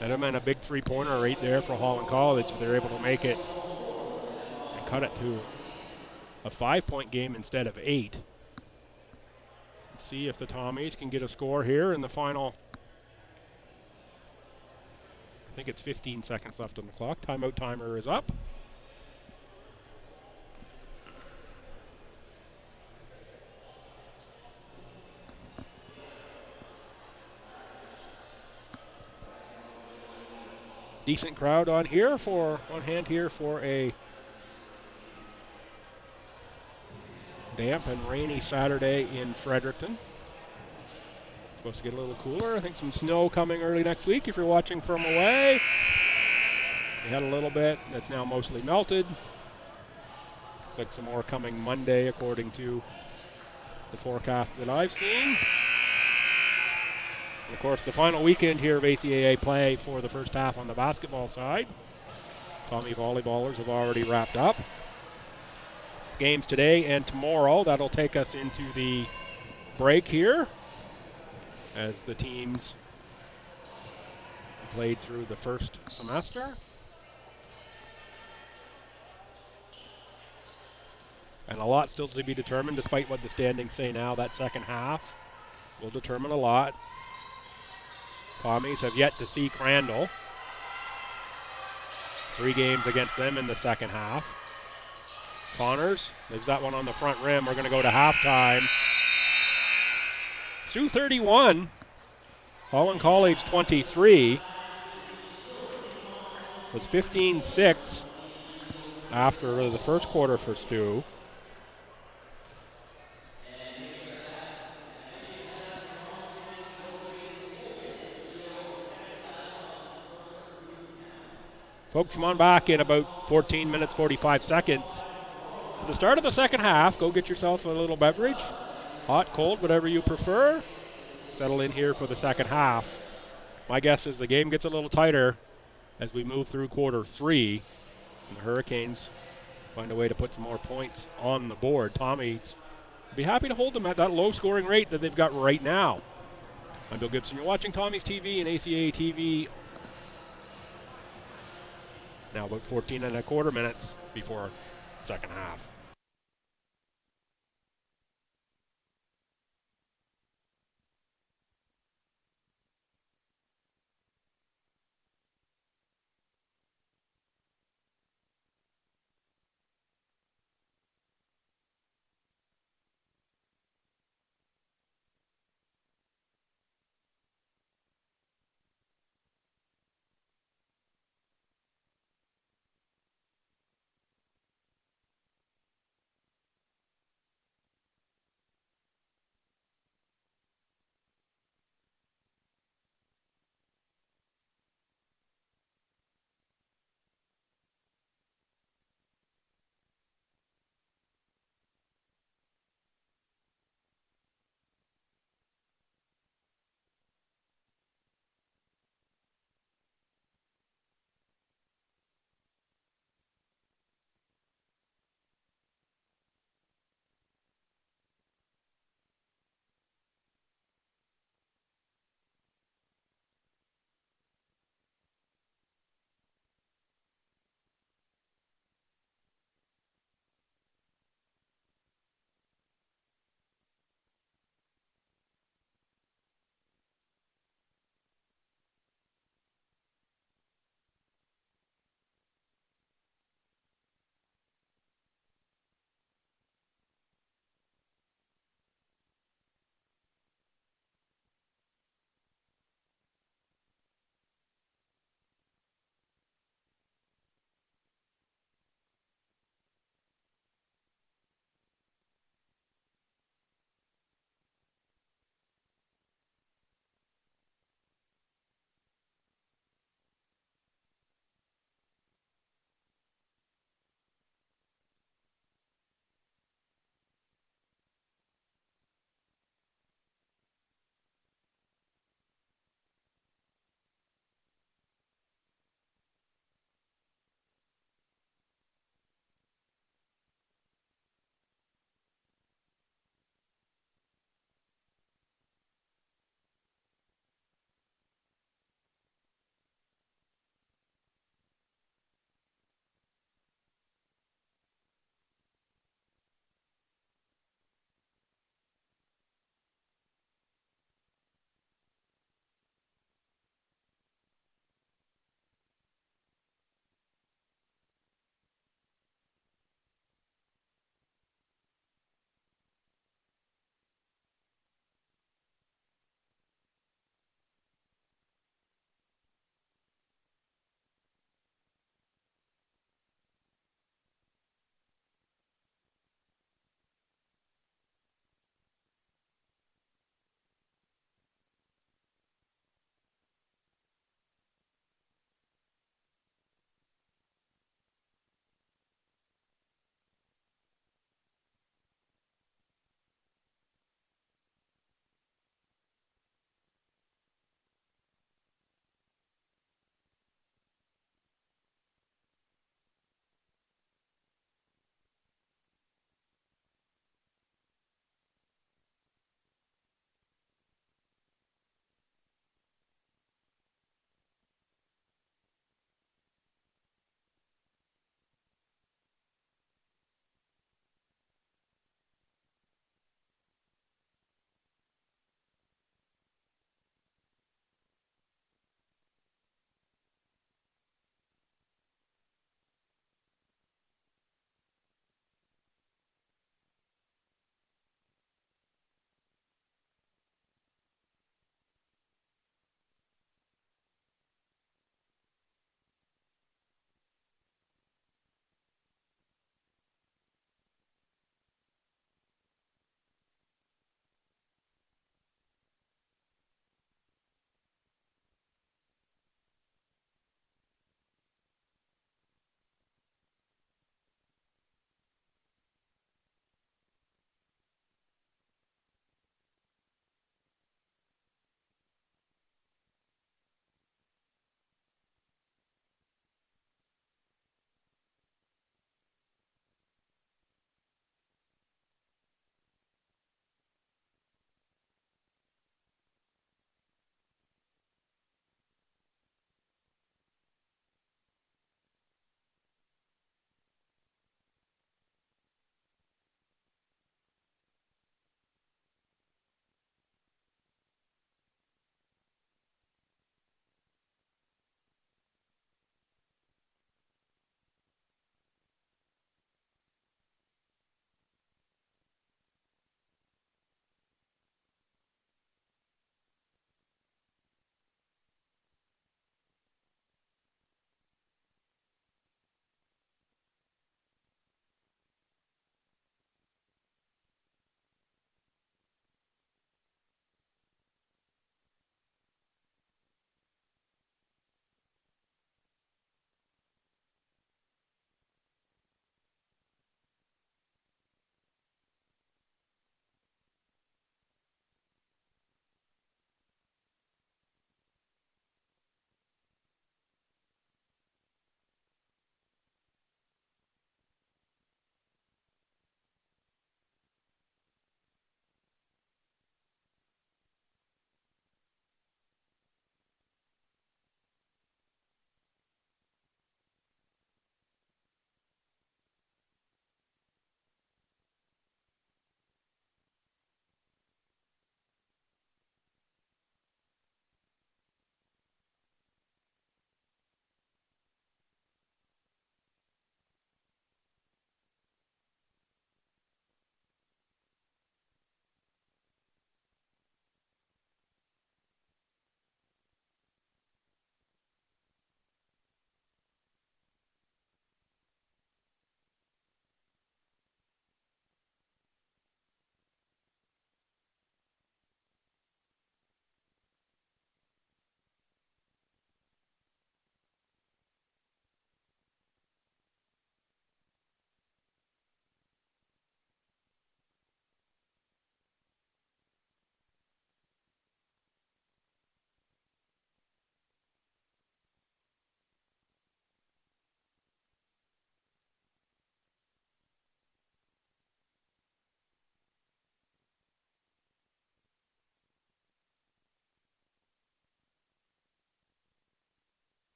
That'd have been a big three-pointer right there for Holland College if they're able to make it and cut it to a 5-point game instead of 8. Let's see if the Tommies can get a score here in the final. I think it's 15 seconds left on the clock. Timeout timer is up. Decent crowd on here for hand here for a damp and rainy Saturday in Fredericton. Supposed to get a little cooler. I think some snow coming early next week if you're watching from away. We had a little bit. That's now mostly melted. Looks like some more coming Monday, according to the forecasts that I've seen. And of course, the final weekend here of ACAA play for the first half on the basketball side. Tommy volleyballers have already wrapped up. Games today and tomorrow. That'll take us into the break here as the teams played through the first semester. And a lot still to be determined, despite what the standings say now. That second half will determine a lot. Commies have yet to see Crandall. 3 games against them in the second half. Connors, they've got one on the front rim. We're going to go to halftime. Stu 31, Holland College 23. It was 15-6 after the first quarter for Stu. Folks, come on back in about 14 minutes, 45 seconds. For the start of the second half, go get yourself a little beverage. Hot, cold, whatever you prefer. Settle in here for the second half. My guess is the game gets a little tighter as we move through quarter 3. And the Hurricanes find a way to put some more points on the board. Tommy's be happy to hold them at that low scoring rate that they've got right now. I'm Bill Gibson. You're watching Tommy's TV and ACAA TV. Now about 14 and a quarter minutes before second half.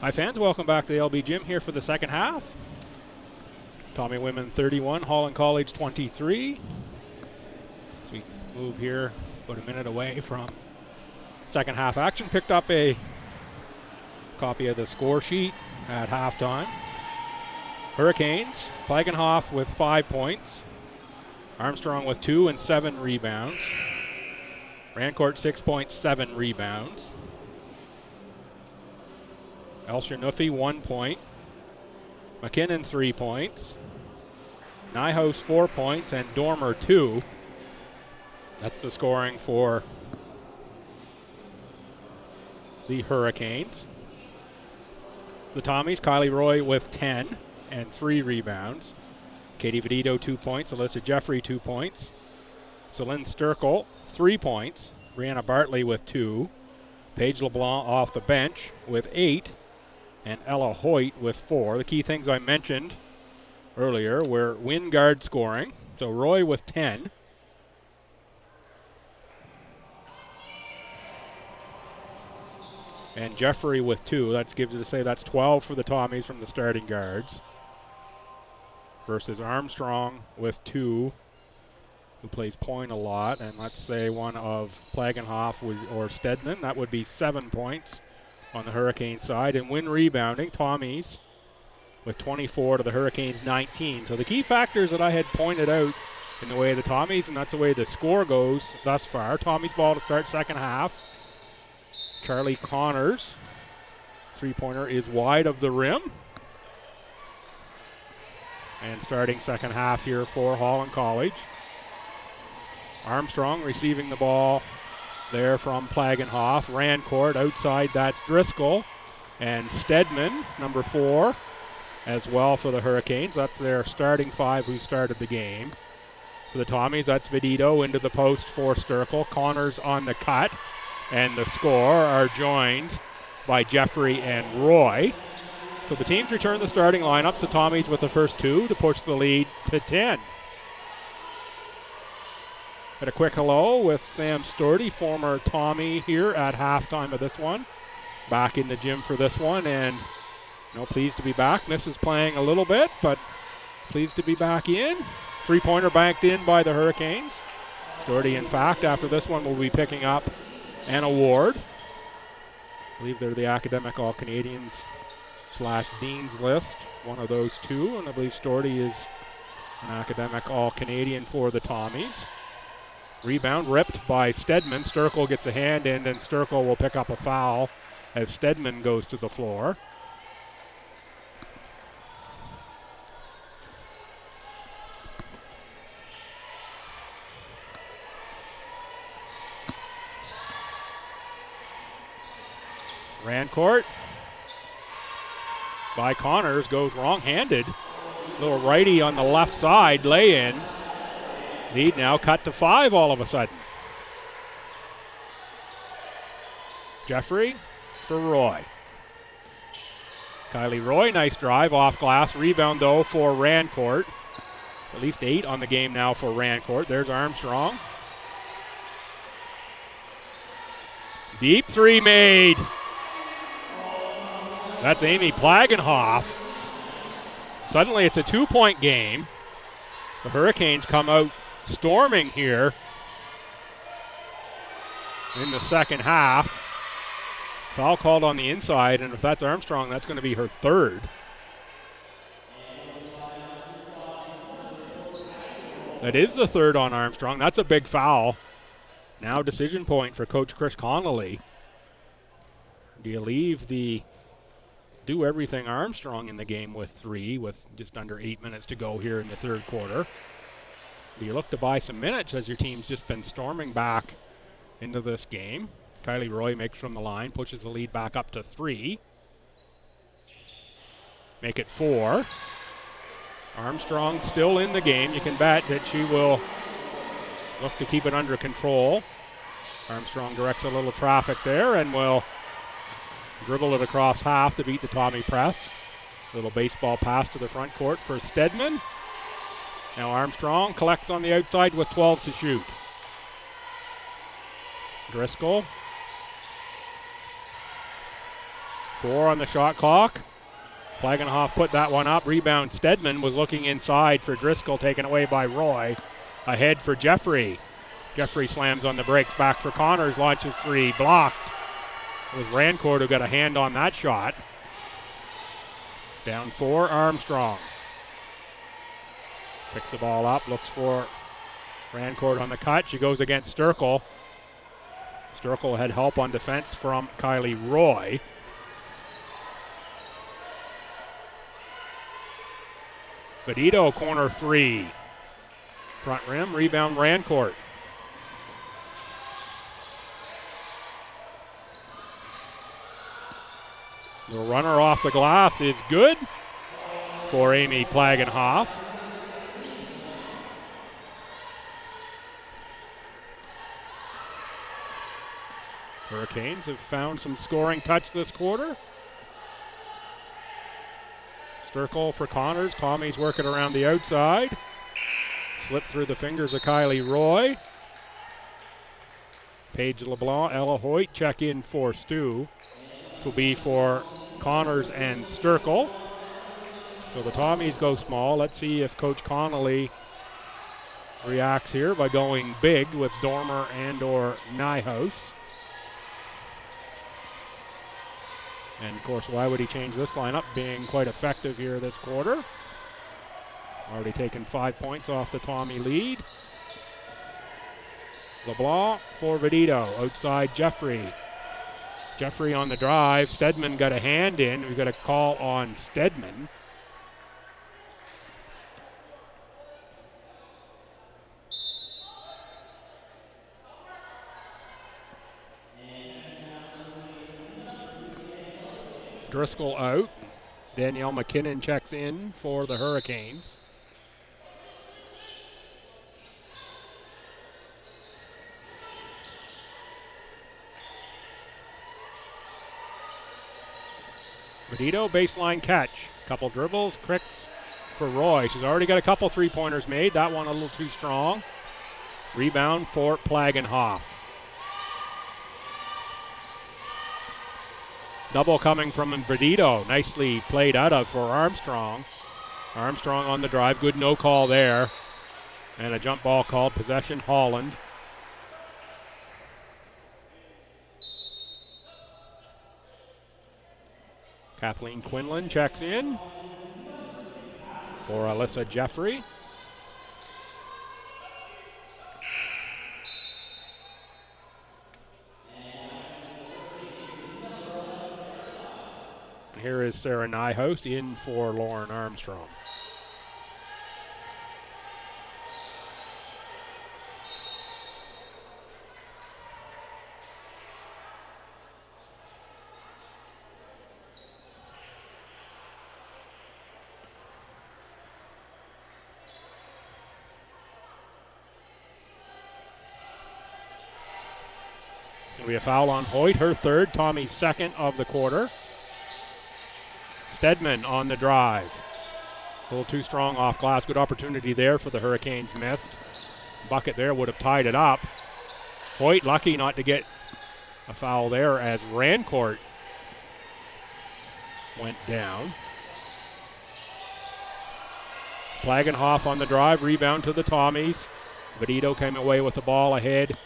Hi fans, welcome back to the LB Gym here for the second half. Tommy women 31, Holland College 23. As we move here about a minute away from second half action, picked up a copy of the score sheet at halftime. Hurricanes, Plagenhoff with 5 points, Armstrong with 2 and 7 rebounds, Rancourt 6.7 rebounds, Elsher-Nuffy 1 point, McKinnon 3 points, Nyhouse 4 points, and Dormer 2. That's the scoring for the Hurricanes. The Tommies, Kylie Roy with 10 and 3 rebounds. Katie Vedito 2 points, Alyssa Jeffrey 2 points, Celine Sturkle 3 points, Brianna Bartley with 2, Paige LeBlanc off the bench with 8, and Ella Hoyt with 4. The key things I mentioned earlier were Wingard scoring, so Roy with 10. And Jeffrey with 2. That gives you to say that's 12 for the Tommies from the starting guards. Versus Armstrong with 2, who plays point a lot. And let's say one of Plagenhoff or Stedman. That would be 7 points on the Hurricane side. And win rebounding, Tommies with 24 to the Hurricanes 19. So the key factors that I had pointed out in the way of the Tommies, and that's the way the score goes thus far. Tommies ball to start second half. Charlie Connors, three-pointer is wide of the rim. And starting second half here for Holland College. Armstrong receiving the ball there from Plagenhoff. Rancourt outside, that's Driscoll. And Stedman, number 4, as well for the Hurricanes. That's their starting 5 who started the game. For the Tommies, that's Vedito into the post for Sturkle. Connors on the cut. And the score are joined by Jeffrey and Roy. So the teams return the starting lineups. The Tommies with the first 2 to push the lead to 10. Had a quick hello with Sam Storty, former Tommy here at halftime of this one. Back in the gym for this one, and pleased to be back. Misses playing a little bit, but pleased to be back in. Three-pointer banked in by the Hurricanes. Storty, in fact, after this one will be picking up an award. I believe they're the Academic All-Canadians / Dean's List, one of those 2, and I believe Storty is an Academic All-Canadian for the Tommies. Rebound ripped by Stedman. Sturkle gets a hand in, and Sturkle will pick up a foul as Stedman goes to the floor. Rancourt by Connors goes wrong-handed. Little righty on the left side, lay-in. Lead now cut to 5 all of a sudden. Jeffrey for Roy. Kylie Roy, nice drive off glass. Rebound though for Rancourt. At least 8 on the game now for Rancourt. There's Armstrong. Deep 3 made. That's Amy Plagenhoff. Suddenly it's a 2-point game. The Hurricanes come out storming here in the second half. Foul called on the inside, and if that's Armstrong, that's going to be her 3rd. That is the 3rd on Armstrong. That's a big foul. Now decision point for Coach Chris Connolly. Do you leave the do everything Armstrong in the game with 3 with just under 8 minutes to go here in the third quarter? Do you look to buy some minutes as your team's just been storming back into this game? Kylie Roy makes from the line, pushes the lead back up to 3. Make it 4. Armstrong still in the game. You can bet that she will look to keep it under control. Armstrong directs a little traffic there and will dribble it across half to beat the Tommy press. Little baseball pass to the front court for Stedman. Now Armstrong collects on the outside with 12 to shoot. Driscoll 4 on the shot clock. Plagenhoff put that one up. Rebound, Stedman was looking inside for Driscoll, taken away by Roy. Ahead for Jeffrey. Jeffrey slams on the brakes, back for Connors, launches 3, blocked. It was Rancourt who got a hand on that shot. Down 4, Armstrong. Picks the ball up, looks for Rancourt on the cut. She goes against Sturkle. Sturkle had help on defense from Kylie Roy. Benito, corner 3. Front rim, rebound Rancourt. The runner off the glass is good for Amy Plagenhoff. Hurricanes have found some scoring touch this quarter. Sturkle for Connors. Tommy's working around the outside. Slipped through the fingers of Kylie Roy. Paige LeBlanc, Ella Hoyt check in for Stu. This will be for Connors and Sturkle. So the Tommies go small. Let's see if Coach Connolly reacts here by going big with Dormer and or Nyhouse. And of course, why would he change this lineup? Being quite effective here this quarter. Already taken 5 points off the Tommy lead. LeBlanc for Vedito. Outside Jeffrey. Jeffrey on the drive. Stedman got a hand in. We've got a call on Stedman. Driscoll out. Danielle McKinnon checks in for the Hurricanes. Benito, baseline catch. Couple dribbles, Cricks for Roy. She's already got a couple three-pointers made. That one a little too strong. Rebound for Plagenhoff. Double coming from Benito. Nicely played out of for Armstrong. Armstrong on the drive. Good no call there. And a jump ball called. Possession Holland. Kathleen Quinlan checks in for Alyssa Jeffrey. And here is Sarah Nyhouse in for Lauren Armstrong. We have a foul on Hoyt, her third, Tommy's second of the quarter. Stedman on the drive. A little too strong off glass. Good opportunity there for the Hurricanes, missed. Bucket there would have tied it up. Hoyt lucky not to get a foul there as Rancourt went down. Plagenhoff on the drive, rebound to the Tommies. Benito came away with the ball ahead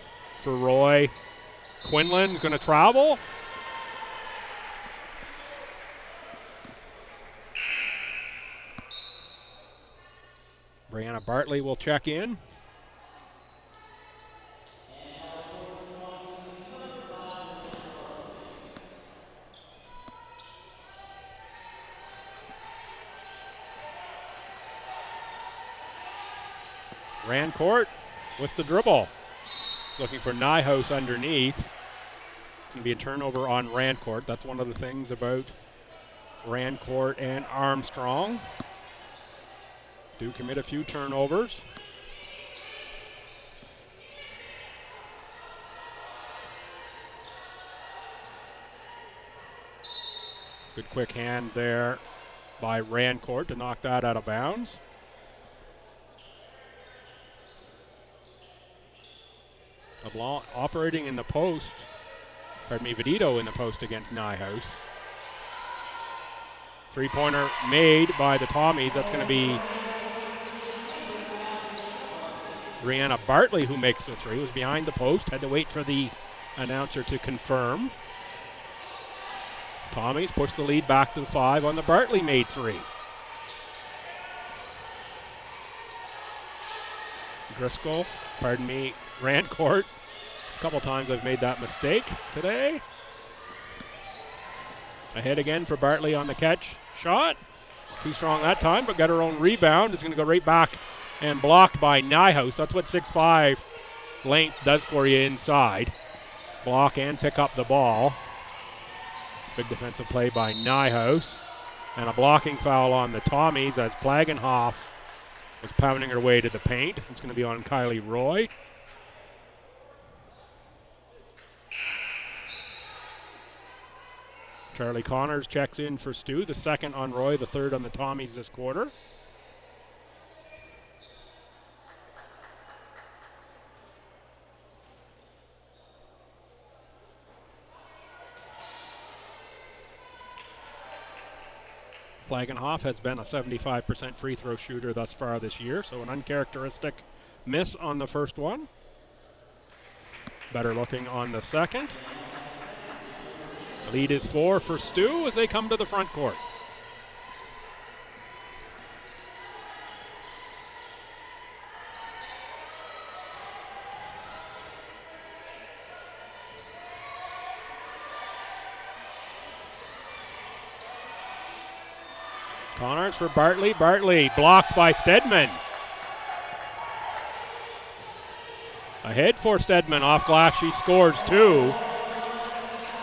for Roy. Quinlan's going to travel. Brianna Bartley will check in. Rancourt with the dribble. Looking for Nyhouse underneath. It's going to be a turnover on Rancourt. That's one of the things about Rancourt and Armstrong. Do commit a few turnovers. Good quick hand there by Rancourt to knock that out of bounds. LeBlanc operating in the post. Pardon me, Vedito in the post against Nyhouse. Three-pointer made by the Tommies. That's going to be Brianna Bartley who makes the three. Was behind the post. Had to wait for the announcer to confirm. Tommies push the lead back to 5 on the Bartley made three. Driscoll, Rancourt. A couple times I've made that mistake today. Ahead again for Bartley on the catch shot. Too strong that time, but got her own rebound. It's going to go right back and blocked by Nyhouse. That's what 6'5" length does for you inside. Block and pick up the ball. Big defensive play by Nyhouse. And a blocking foul on the Tommies as Plagenhoff was pounding her way to the paint. It's going to be on Kylie Roy. Charlie Connors checks in for Stu, the second on Roy, the third on the Tommies this quarter. Plagenhoff has been a 75% free throw shooter thus far this year, so an uncharacteristic miss on the first one. Better looking on the second. The lead is 4 for Stu as they come to the front court. Connors for Bartley. Bartley blocked by Stedman. Ahead for Stedman. Off glass, she scores 2.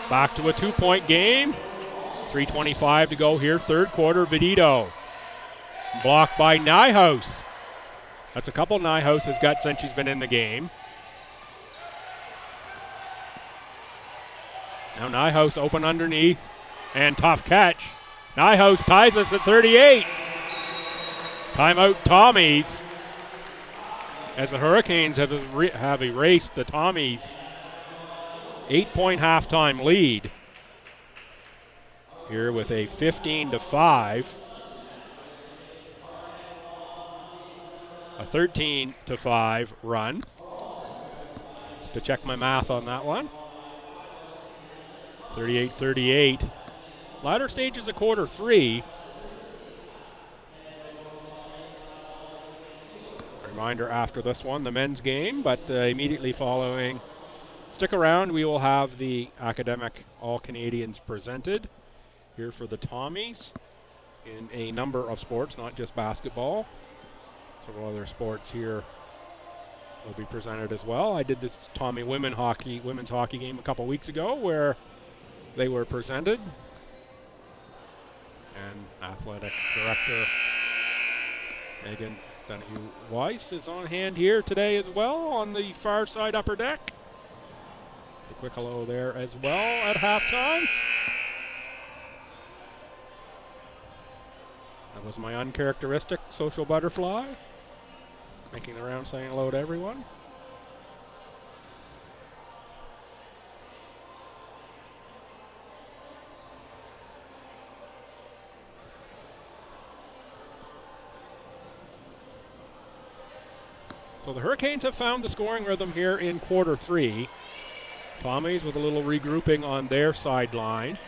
Back to a 2-point game. 3:25 to go here, third quarter. Vidito. Blocked by Nyhouse. That's a couple Nyhouse has got since she's been in the game. Now Nyhouse open underneath. And tough catch. Nyhouse ties us at 38. Timeout Tommies. As the Hurricanes have erased the Tommies' 8-point halftime lead. Here with a 15-5. A 13-5 run. To check my math on that one. 38-38. Latter stages of quarter 3. Reminder after this one, the men's game, but immediately following. Stick around, we will have the academic All-Canadians presented here for the Tommies in a number of sports, not just basketball. Several other sports here will be presented as well. I did this Tommy women's hockey game a couple weeks ago where they were presented. And athletic director Megan Donahue-Weiss is on hand here today as well on the far side upper deck. A quick hello there as well at halftime. That was my uncharacteristic social butterfly, making the round saying hello to everyone. So the Hurricanes have found the scoring rhythm here in quarter 3. Tommies with a little regrouping on their sideline.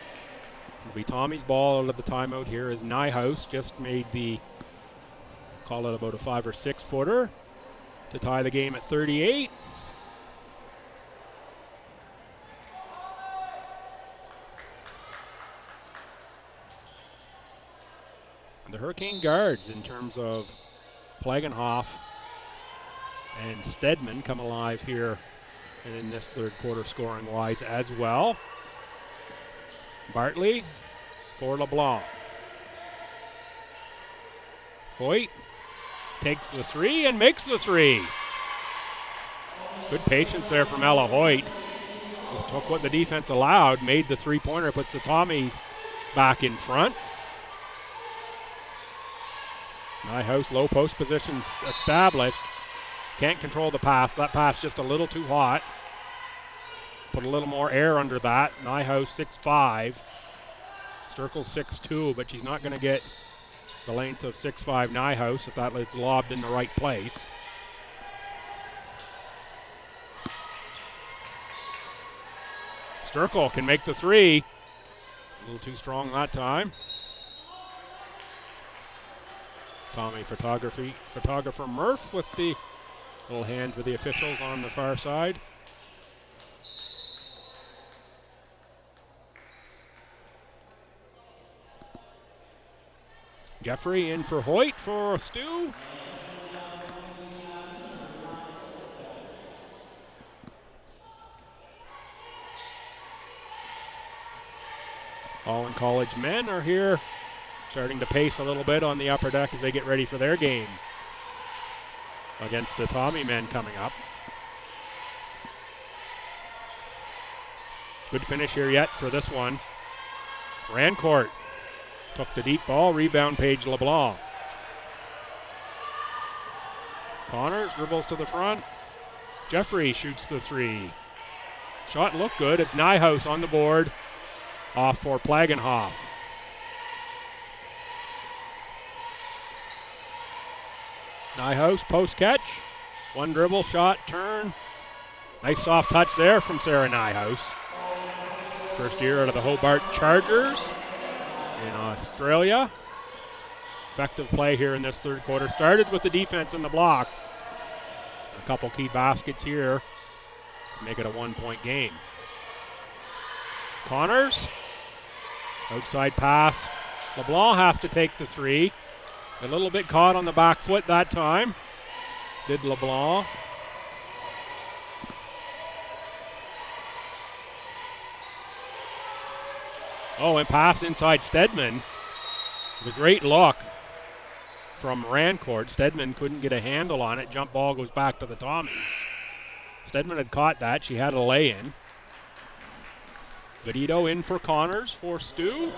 It'll be Tommy's ball out of the timeout here as Nyhouse just made the, call it about a 5 or 6 footer to tie the game at 38. And the Hurricane guards in terms of Plagenhoff and Stedman come alive here and in this third quarter scoring wise as well. Bartley for LeBlanc. Hoyt takes the 3 and makes the 3. Good patience there from Ella Hoyt. Just took what the defense allowed, made the 3-pointer, puts the Tommies back in front. Nyhouse low post positions established. Can't control the pass. That pass just a little too hot. Put a little more air under that. Nyhouse 6'5". Sturkle's 6'2", but she's not going to get the length of 6'5" Nyhouse if that is lobbed in the right place. Sturkle can make the three. A little too strong that time. Tommy photographer Murph with the little hand for the officials on the far side. Jeffrey in for Hoyt for STU. Holland College men are here, starting to pace a little bit on the upper deck as they get ready for their game against the Tommy men coming up. Good finish here yet for this one. Rancourt took the deep ball, rebound Paige LeBlanc. Connors dribbles to the front. Jeffrey shoots the three. Shot looked good. It's Nyhouse on the board. Off for Plagenhoff. Nyhouse post catch. One dribble, shot, turn. Nice soft touch there from Sarah Nyhouse. First year out of the Hobart Chargers in Australia. Effective play here in this third quarter. Started with the defense and the blocks. A couple key baskets here to make it a 1-point game. Connors. Outside pass. LeBlanc has to take the three. A little bit caught on the back foot that time. Did LeBlanc. Oh, and pass inside Stedman. It was a great look from Rancourt. Stedman couldn't get a handle on it. Jump ball goes back to the Tommies. Stedman had caught that. She had a lay-in. Benito in for Connors for STU.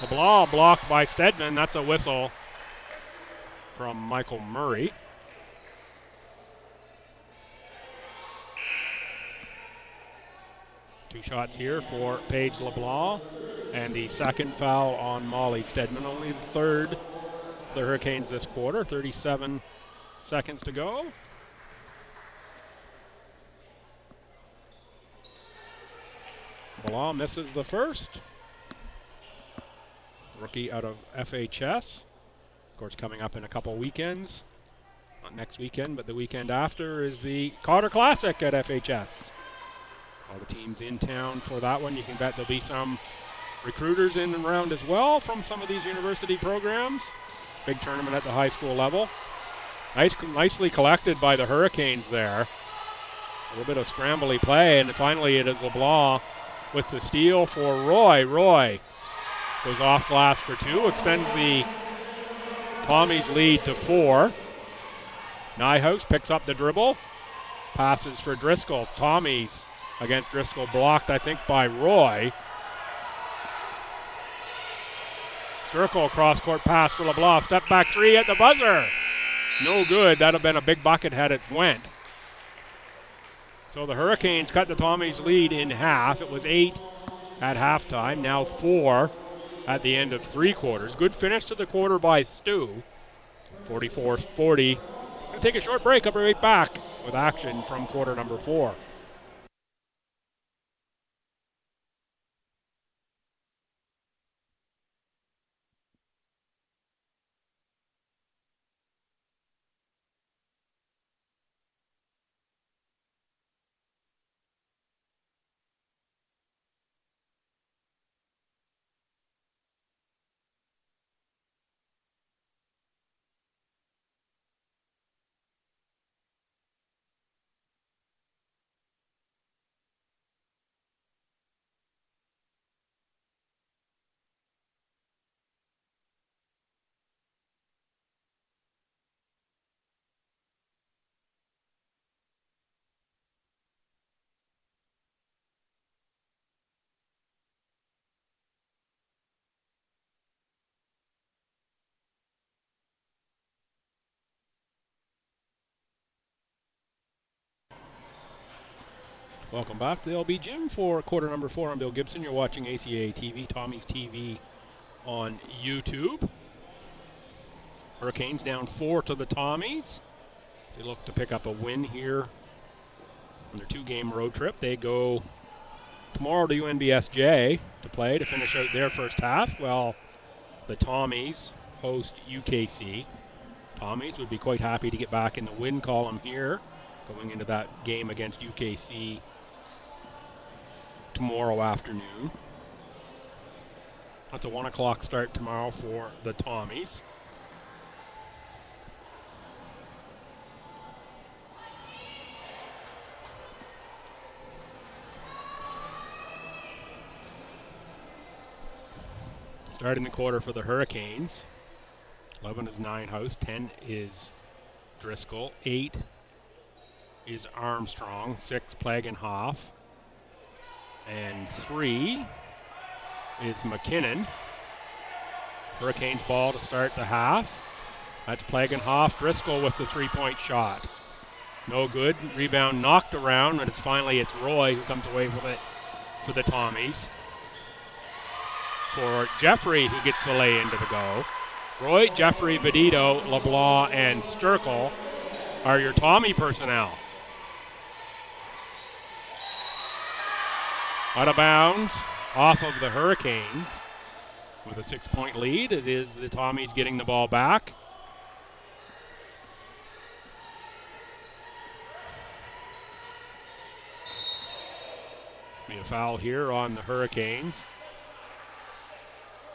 LeBlanc blocked by Stedman. That's a whistle from Michael Murray. Two shots here for Paige LeBlanc. And the second foul on Molly Stedman. Only the third for the Hurricanes this quarter. 37 seconds to go. LeBlanc misses the first. Rookie out of FHS. Of course, coming up in a couple weekends. Not next weekend, but the weekend after is the Cotter Classic at FHS. All the teams in town for that one. You can bet there'll be some recruiters in and around as well from some of these university programs. Big tournament at the high school level. Nicely collected by the Hurricanes there. A little bit of scrambly play, and finally it is LeBlanc with the steal for Roy. Roy goes off glass for two, extends the Tommies lead to 4. Nyhouse picks up the dribble, passes for Driscoll. Tommies against Driscoll, blocked I think by Roy. Sturkle cross-court pass for LeBlanc, step back three at the buzzer. No good, that'd have been a big bucket had it went. So the Hurricanes cut the Tommies lead in half. It was 8 at halftime, now 4 at the end of 3 quarters. Good finish to the quarter by STU. 44-40. Gonna take a short break. I'll be right back with action from quarter number 4. Welcome back to the LB Gym for quarter number 4. I'm Bill Gibson. You're watching ACAA TV, Tommy's TV on YouTube. Hurricanes down 4 to the Tommies. They look to pick up a win here on their 2-game road trip. They go tomorrow to UNBSJ to play to finish out their first half. Well, the Tommies host UKC. Tommies would be quite happy to get back in the win column here going into that game against UKC tomorrow afternoon. That's a 1 o'clock start tomorrow for the Tommies. Starting the quarter for the Hurricanes. 11 is Ninehouse, 10 is Driscoll, 8 is Armstrong, 6 Plagenhoff, and 3 is McKinnon. Hurricanes ball to start the half. That's Plagenhoff. Driscoll with the 3-point shot. No good. Rebound knocked around, and it's Roy who comes away with it for the Tommies. For Jeffrey, who gets the lay into the go. Roy, Jeffrey, Vedito, LeBlanc, and Sturkle are your Tommy personnel. Out of bounds, off of the Hurricanes with a 6-point lead. It is the Tommies getting the ball back. Be a foul here on the Hurricanes.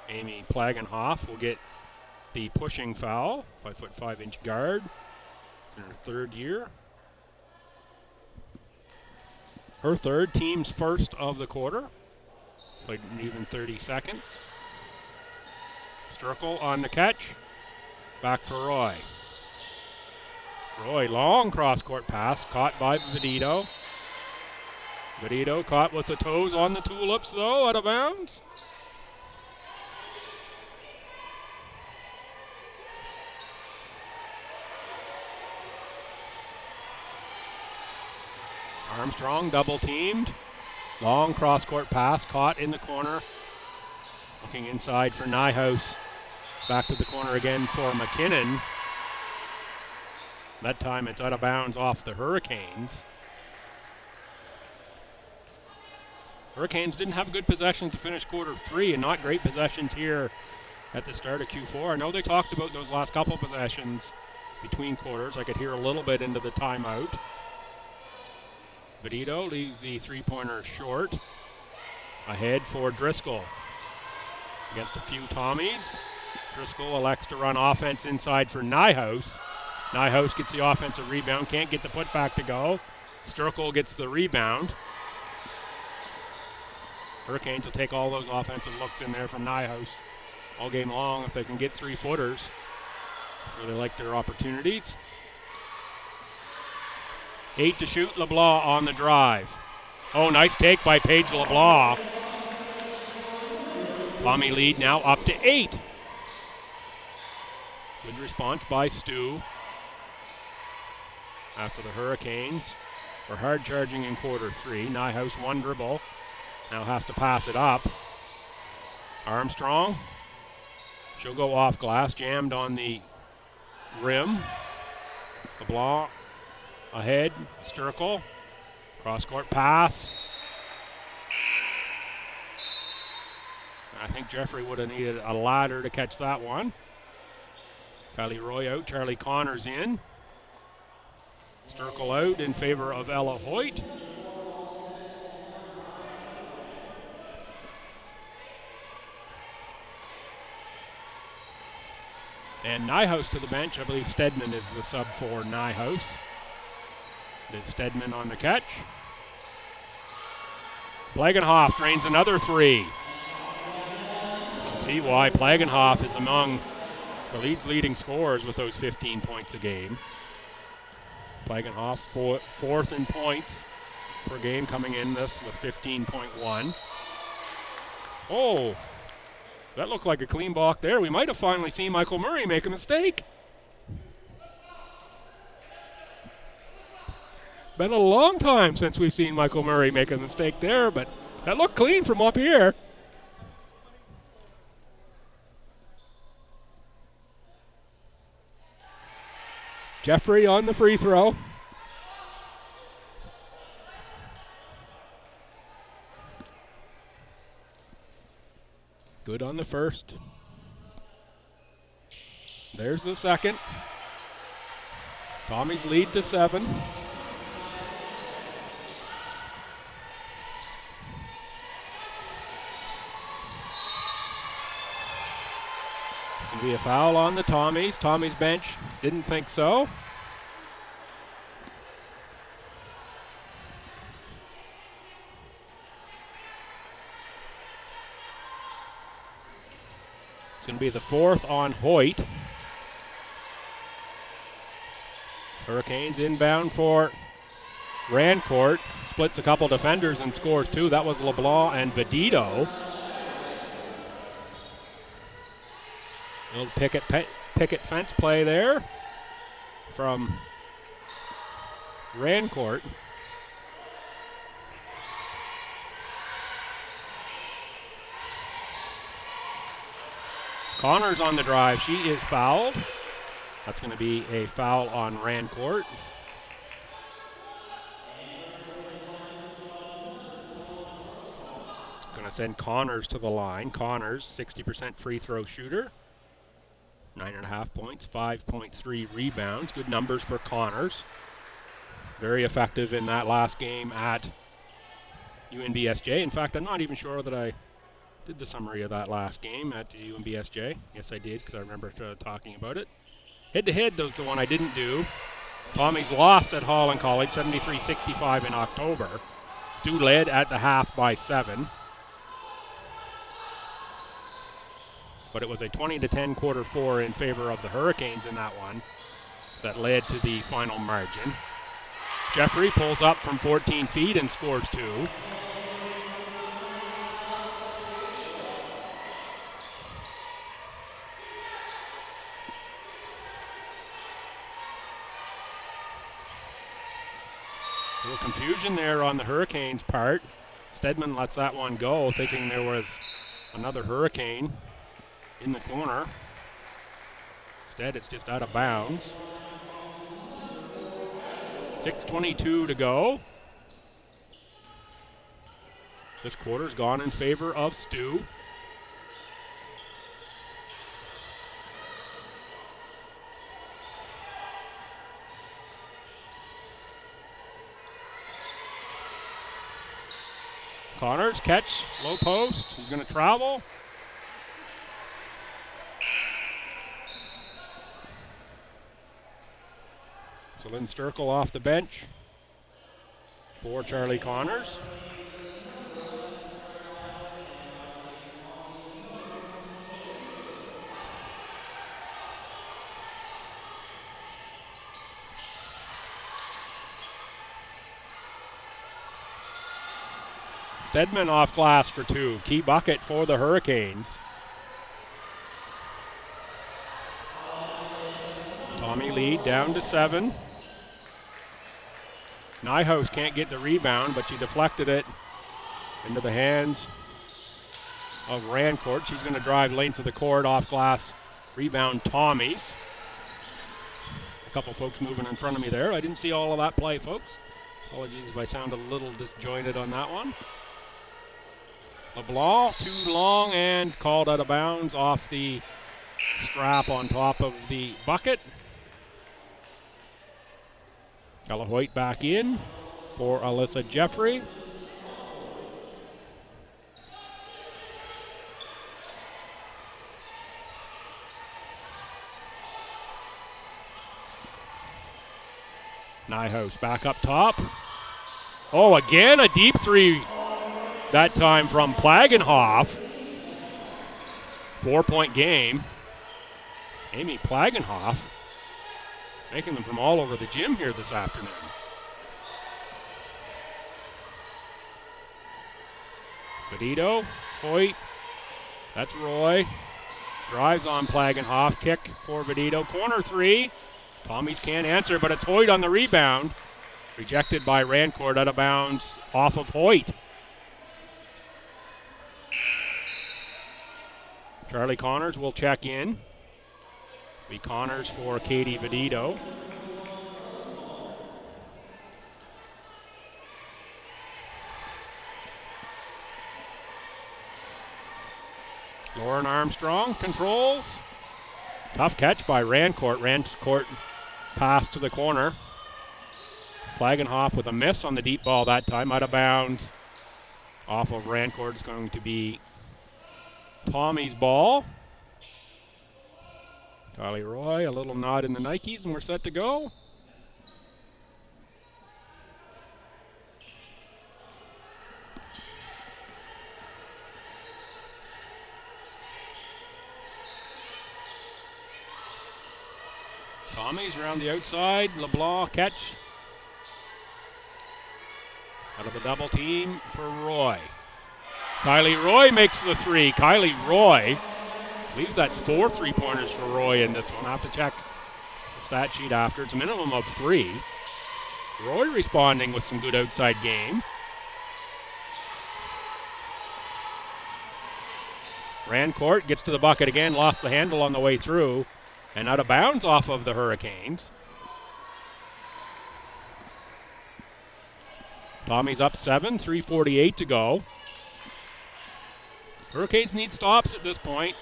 Amy Plagenhoff will get the pushing foul, 5'5" guard in her 3rd year. Her 3rd, team's first of the quarter. Played an even 30 seconds. Sturkle on the catch. Back for Roy. Roy, long cross-court pass, caught by Vedito. Vedito caught with the toes on the tulips, though, out of bounds. Armstrong double teamed. Long cross-court pass caught in the corner. Looking inside for Ninehouse. Back to the corner again for McKinnon. That time it's out of bounds off the Hurricanes. Hurricanes didn't have good possession to finish quarter 3 and not great possessions here at the start of Q4. I know they talked about those last couple possessions between quarters. I could hear a little bit into the timeout. Vedito leaves the 3-pointer short. Ahead for Driscoll. Against a few Tommies. Driscoll elects to run offense inside for Ninehouse. Ninehouse gets the offensive rebound, can't get the putback to go. Sturkle gets the rebound. Hurricanes will take all those offensive looks in there from Ninehouse all game long if they can get 3-footers. So they like their opportunities. 8 to shoot, LeBlanc on the drive. Oh, nice take by Paige LeBlanc. Tommy lead now up to 8. Good response by Stu. After the Hurricanes were hard charging in quarter 3. Ninehouse 1 dribble. Now has to pass it up. Armstrong. She'll go off glass, jammed on the rim. LeBlanc. Ahead, Sturkle, cross-court pass. I think Jeffrey would have needed a ladder to catch that one. Kylie Roy out, Charlie Connors in. Sturkle out in favor of Ella Hoyt. And Ninehouse to the bench. I believe Stedman is the sub for Ninehouse. It is Stedman on the catch. Plagenhoff drains another 3. You can see why Plagenhoff is among the league's leading scorers with those 15 points a game. Plagenhoff 4th in points per game, coming in this with 15.1. Oh, that looked like a clean block there. We might have finally seen Michael Murray make a mistake. Been a long time since we've seen Michael Murray make a mistake there, but that looked clean from up here. Jeffrey on the free throw. Good on the first. There's the second. Tommy's lead to 7. Going to be a foul on the Tommies. Tommy's bench didn't think so. It's going to be the 4th on Hoyt. Hurricanes inbound for Rancourt. Splits a couple defenders and scores 2. That was LeBlanc and Vedito. Little picket fence play there from Rancourt. Connors on the drive. She is fouled. That's going to be a foul on Rancourt. Going to send Connors to the line. Connors, 60% free throw shooter. 9.5 points, 5.3 rebounds. Good numbers for Connors. Very effective in that last game at UNBSJ. In fact, I'm not even sure that I did the summary of that last game at UNBSJ. Yes, I did, because I remember talking about it. Head-to-head, was the one I didn't do. Tommy's lost at Holland College, 73-65 in October. Stu led at the half by 7. But it was a 20-10 quarter 4 in favor of the Hurricanes in that one that led to the final margin. Jeffrey pulls up from 14 feet and scores 2. A little confusion there on the Hurricanes' part. Stedman lets that one go, thinking there was another Hurricane in the corner. Instead, it's just out of bounds. 6:22 to go. This quarter's gone in favor of Stu. Connors catch, low post. He's going to travel. So Lynn Sturkle off the bench for Charlie Connors. Stedman off glass for 2. Key bucket for the Hurricanes. Tommy lead down to 7. Nyhouse can't get the rebound, but she deflected it into the hands of Rancourt. She's going to drive length of the court, off glass. Rebound Tommy's. A couple folks moving in front of me there. I didn't see all of that play, folks. Apologies if I sound a little disjointed on that one. LeBlanc, too long and called out of bounds off the strap on top of the bucket. Ella Hoyt back in for Alyssa Jeffrey. Nyhouse back up top. Oh, again a deep 3. That time from Plagenhoff. 4-point game. Amy Plagenhoff making them from all over the gym here this afternoon. Vedito, Hoyt, that's Roy. Drives on Plagenhoff, kick for Vedito. Corner 3. Tommy's can't answer, but it's Hoyt on the rebound. Rejected by Rancourt, out of bounds off of Hoyt. Charlie Connors will check in. Be Connors for Katie Vedito. Lauren Armstrong controls. Tough catch by Rancourt. Rancourt pass to the corner. Plagenhoff with a miss on the deep ball that time, out of bounds. Off of Rancourt is going to be Tommy's ball. Kylie Roy, a little nod in the Nikes, and we're set to go. Tommy's around the outside. LeBlanc catch. Out of the double team for Roy. Kylie Roy makes the three. Kylie Roy, I believe that's 4 3-pointers for Roy in this one. I'll have to check the stat sheet after. It's a minimum of 3. Roy responding with some good outside game. Rancourt gets to the bucket again, lost the handle on the way through, and out of bounds off of the Hurricanes. Tommy's up 7, 3:48 to go. Hurricanes need stops at this point.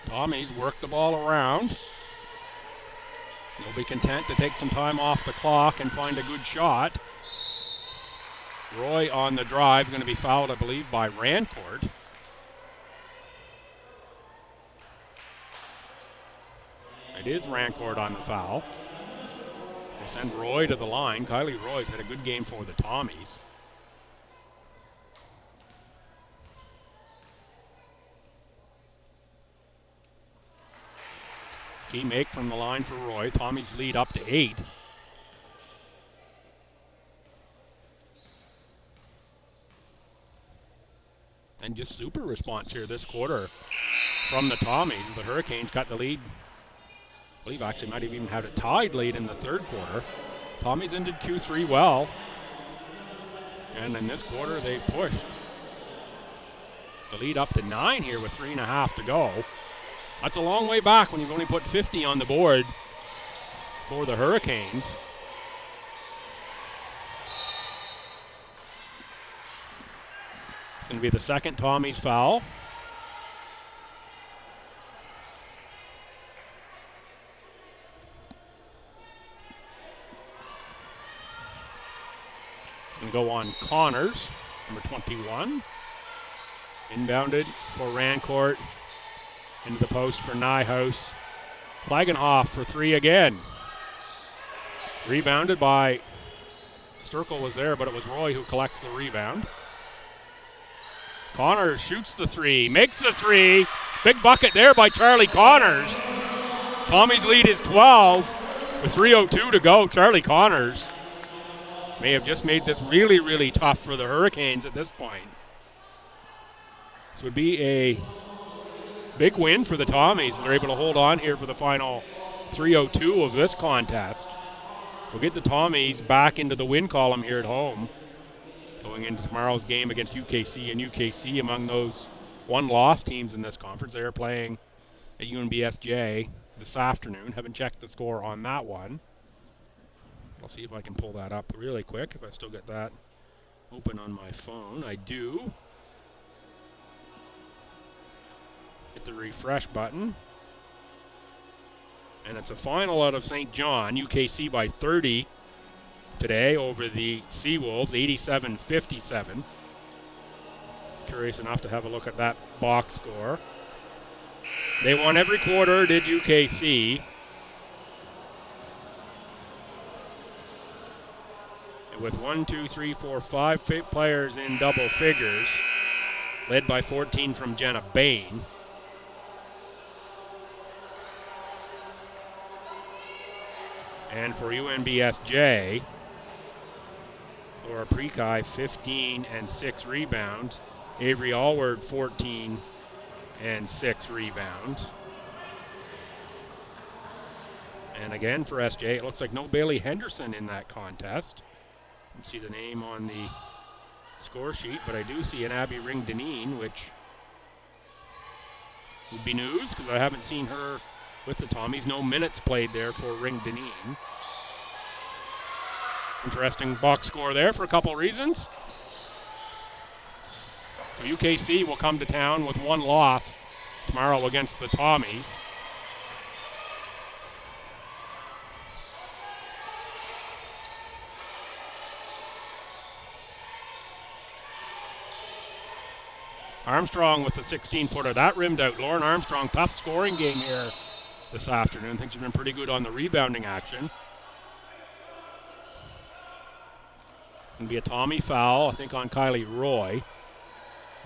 Tommy's work the ball around. They'll be content to take some time off the clock and find a good shot. Roy on the drive, going to be fouled, I believe, by Rancourt. It is Rancourt on the foul. We'll send Roy to the line. Kylie Roy's had a good game for the Tommies. Key make from the line for Roy. Tommies lead up to 8. And just super response here this quarter from the Tommies. The Hurricanes got the lead. I believe actually might have even had it tied late in the third quarter. Tommies ended Q3 well. And in this quarter, they've pushed the lead up to 9 here with 3.5 to go. That's a long way back when you've only put 50 on the board for the Hurricanes. It's going to be the second Tommy's foul. Going to go on Connors, number 21. Inbounded for Rancourt. Into the post for Nyhouse. Plagenhoff for 3 again. Rebounded by Sturkle was there, but it was Roy who collects the rebound. Connors shoots the 3, makes the 3. Big bucket there by Charlie Connors. Tommy's lead is 12 with 3:02 to go. Charlie Connors may have just made this really, really tough for the Hurricanes at this point. This would be a big win for the Tommies. They're able to hold on here for the final 3:02 of this contest. We'll get the Tommies back into the win column here at home, going into tomorrow's game against UKC, and UKC among those one-loss teams in this conference. They're playing at UNBSJ this afternoon. Haven't checked the score on that one. I'll see if I can pull that up really quick, if I still get that open on my phone. I do. Hit the refresh button. And it's a final out of St. John. UKC by 30 today over the Seawolves, 87-57. Curious enough to have a look at that box score. They won every quarter, did UKC. And with 1, 2, 3, 4, 5 players in double figures, led by 14 from Jenna Bain. And for UNBSJ, Laura Prekai, 15 and 6 rebounds. Avery Allward, 14 and 6 rebounds. And again for SJ, it looks like no Bailey Henderson in that contest. You can see the name on the score sheet, but I do see an Abby Ring-Deneen, which would be news because I haven't seen her with the Tommies. No minutes played there for Ring-Deneen. Interesting box score there for a couple reasons. So UKC will come to town with one loss tomorrow against the Tommies. Armstrong with the 16-footer. That rimmed out. Lauren Armstrong, tough scoring game here this afternoon. I think she's been pretty good on the rebounding action. Going to be a Tommy foul, I think, on Kylie Roy.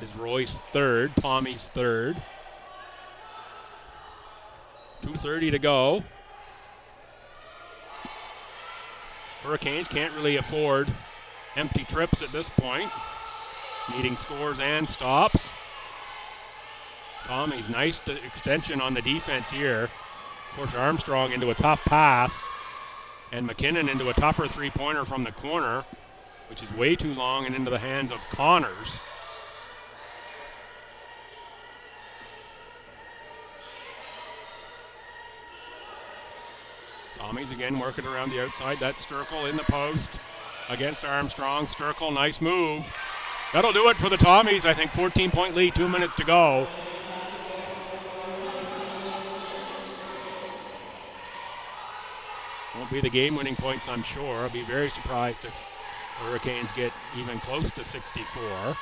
Is Roy's third, Tommy's third. 2:30 to go. Hurricanes can't really afford empty trips at this point. Needing scores and stops. Tommy's nice extension on the defense here. Of course, Armstrong into a tough pass. And McKinnon into a tougher three-pointer from the corner, which is way too long and into the hands of Connors. Tommy's again working around the outside. That's Sturkle in the post against Armstrong. Sturkle, nice move. That'll do it for the Tommies. I think 14-point lead, 2 minutes to go. Won't be the game-winning points, I'm sure. I'll be very surprised if the Hurricanes get even close to 64.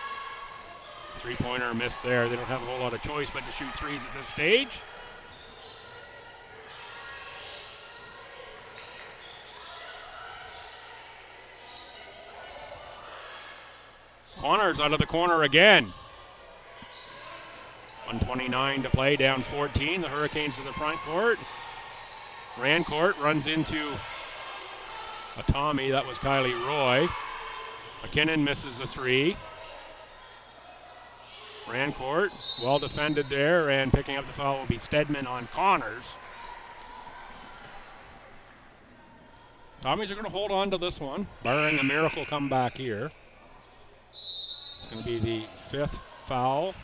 Three-pointer missed there. They don't have a whole lot of choice but to shoot threes at this stage. Connors out of the corner again. 1:29 to play, down 14. The Hurricanes to the front court. Rancourt runs into a Tommy. That was Kylie Roy. McKinnon misses a three. Rancourt, well defended there, and picking up the foul will be Stedman on Connors. Tommies are going to hold on to this one, barring a miracle comeback here. It's going to be the fifth foul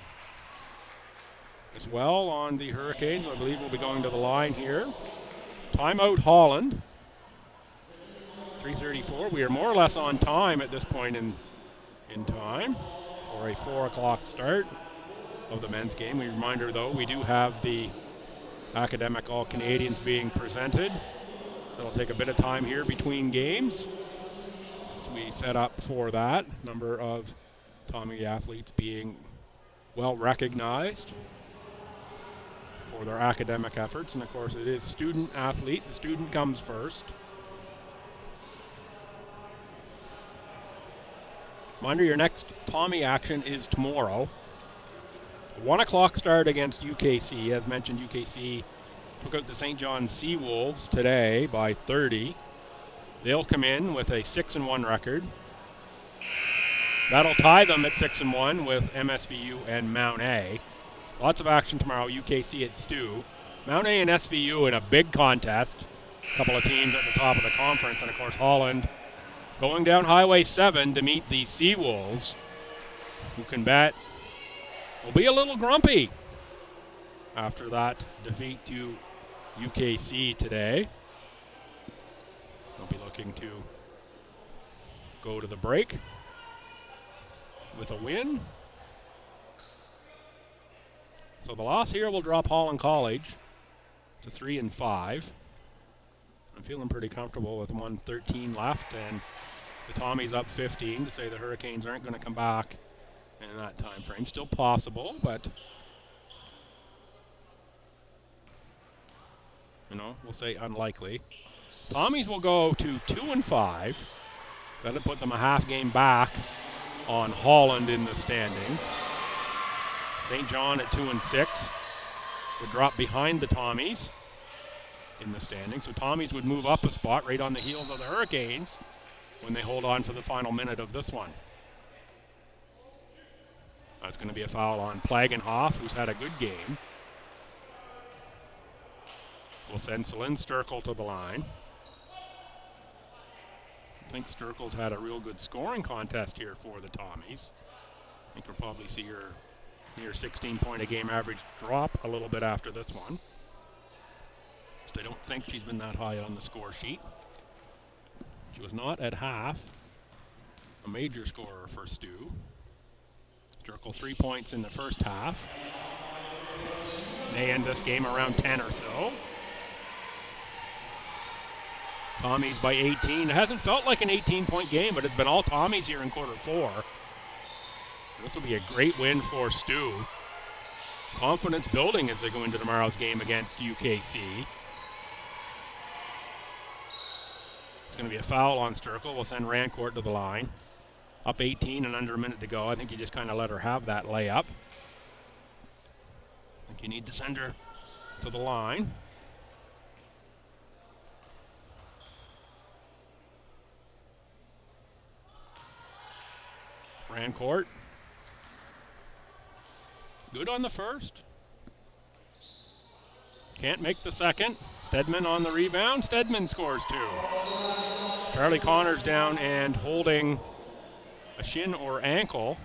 as well on the Hurricanes. I believe we'll be going to the line here. Timeout Holland. 3:34. We are more or less on time at this point in time for a 4 o'clock start of the men's game. We reminder, though, we do have the Academic All-Canadians being presented. It'll take a bit of time here between games as we set up for that. Number of Tommy athletes being well recognized for their academic efforts. And of course it is student athlete. The student comes first. Reminder, your next Tommy action is tomorrow. 1 o'clock start against UKC. As mentioned, UKC took out the St. John's Seawolves today by 30. They'll come in with a 6-1 record. That'll tie them at 6-1 with MSVU and Mount A. Lots of action tomorrow. UKC at STU. Mount A and SVU in a big contest. A couple of teams at the top of the conference. And of course Holland going down Highway 7 to meet the Seawolves, who can bet will be a little grumpy after that defeat to UKC today. They'll be looking to go to the break with a win. So the loss here will drop Holland College to 3-5. I'm feeling pretty comfortable with 1:13 left, and the Tommies up 15 to say the Hurricanes aren't going to come back in that time frame. Still possible, but we'll say unlikely. Tommies will go to 2-5. That'll put them a half game back on Holland in the standings. St. John at 2-6 would drop behind the Tommies in the standings. So Tommies would move up a spot right on the heels of the Hurricanes when they hold on for the final minute of this one. That's going to be a foul on Plagenhoff, who's had a good game. will send Celine Sturkle to the line. I think Sturkle's had a real good scoring contest here for the Tommies. I think we'll probably see her near 16-point-a-game average drop a little bit after this one. I don't think she's been that high on the score sheet. She was not at half a major scorer for STU. Sturkle 3 points in the first half. They end this game around 10 or so. Tommies by 18. It hasn't felt like an 18-point game, but it's been all Tommies here in quarter 4. This will be a great win for STU. Confidence building as they go into tomorrow's game against UKC. It's going to be a foul on Sturkle. We'll send Rancourt to the line. Up 18 and under a minute to go. I think you just kind of let her have that layup. I think you need to send her to the line. Rancourt. Good on the first. Can't make the second. Stedman on the rebound. Stedman scores 2. Charlie Connors down and holding a shin or ankle.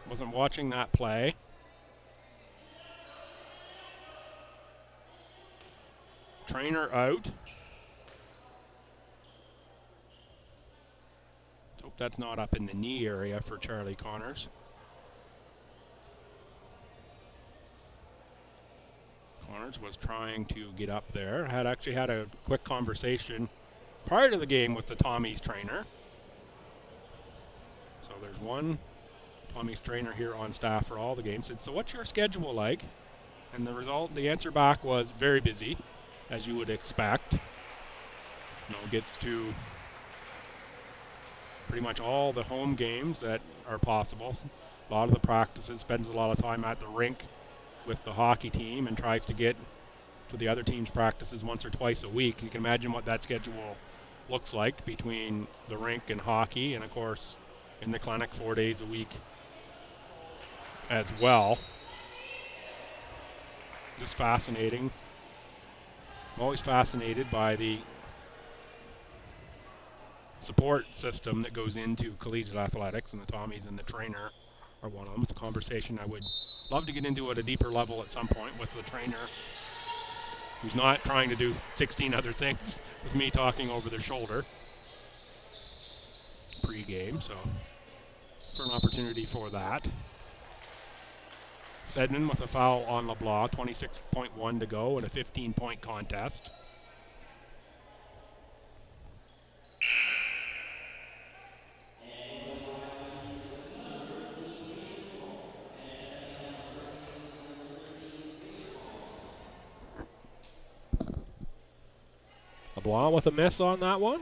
Wasn't watching that play. Trainer out. Hope that's not up in the knee area for Charlie Connors. Connors was trying to get up there. Actually had a quick conversation prior to the game with the Tommies trainer. So there's one Tommies trainer here on staff for all the games. Said, so what's your schedule like? And the answer back was very busy, as you would expect. Gets to pretty much all the home games that are possible. A lot of the practices, spends a lot of time at the rink with the hockey team and tries to get to the other team's practices once or twice a week. You can imagine what that schedule looks like between the rink and hockey, and of course in the clinic 4 days a week as well. Just fascinating. I'm always fascinated by the support system that goes into collegiate athletics, and the Tommies and the trainer are one of them. It's a conversation I would love to get into at a deeper level at some point with the trainer, who's not trying to do 16 other things with me talking over their shoulder pre-game, so for an opportunity for that. Stedman with a foul on LeBlanc, 26.1 to go in a 15-point contest. LeBlanc with a miss on that one.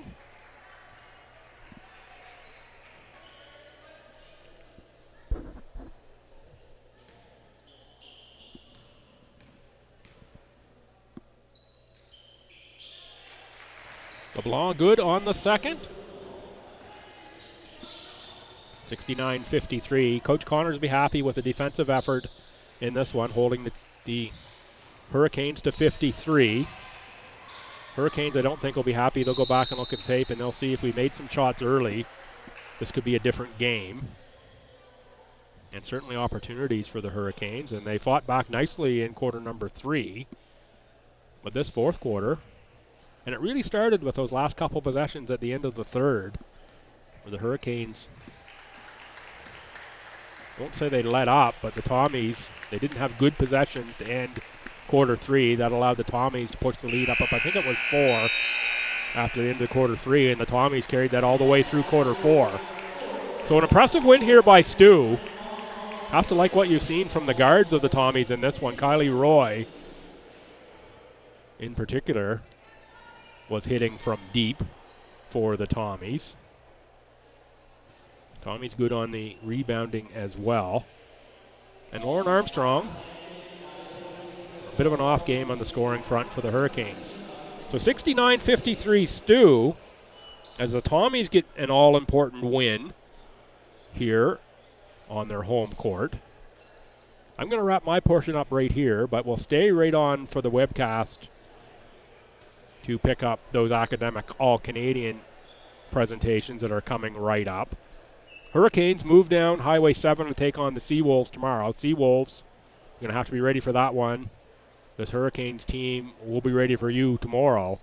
LeBlanc good on the second. 69-53. Coach Connors will be happy with the defensive effort in this one, holding the Hurricanes to 53. Hurricanes, I don't think, will be happy. They'll go back and look at the tape, and they'll see if we made some shots early, this could be a different game. And certainly opportunities for the Hurricanes, and they fought back nicely in quarter number 3. But this fourth quarter, and it really started with those last couple possessions at the end of the third, where the Hurricanes, I won't say they let up, but the Tommies, they didn't have good possessions to end quarter 3. That allowed the Tommies to push the lead up, I think it was 4 after the end of quarter 3, and the Tommies carried that all the way through quarter 4. So an impressive win here by STU. Have to like what you've seen from the guards of the Tommies in this one. Kylie Roy, in particular, was hitting from deep for the Tommies. Tommies good on the rebounding as well. And Lauren Armstrong, a bit of an off game on the scoring front for the Hurricanes. So 69-53 STU as the Tommies get an all-important win here on their home court. I'm going to wrap my portion up right here, but we'll stay right on for the webcast to pick up those academic All-Canadian presentations that are coming right up. Hurricanes move down Highway 7 to take on the Seawolves tomorrow. Seawolves, you're going to have to be ready for that one. This Hurricanes team will be ready for you tomorrow.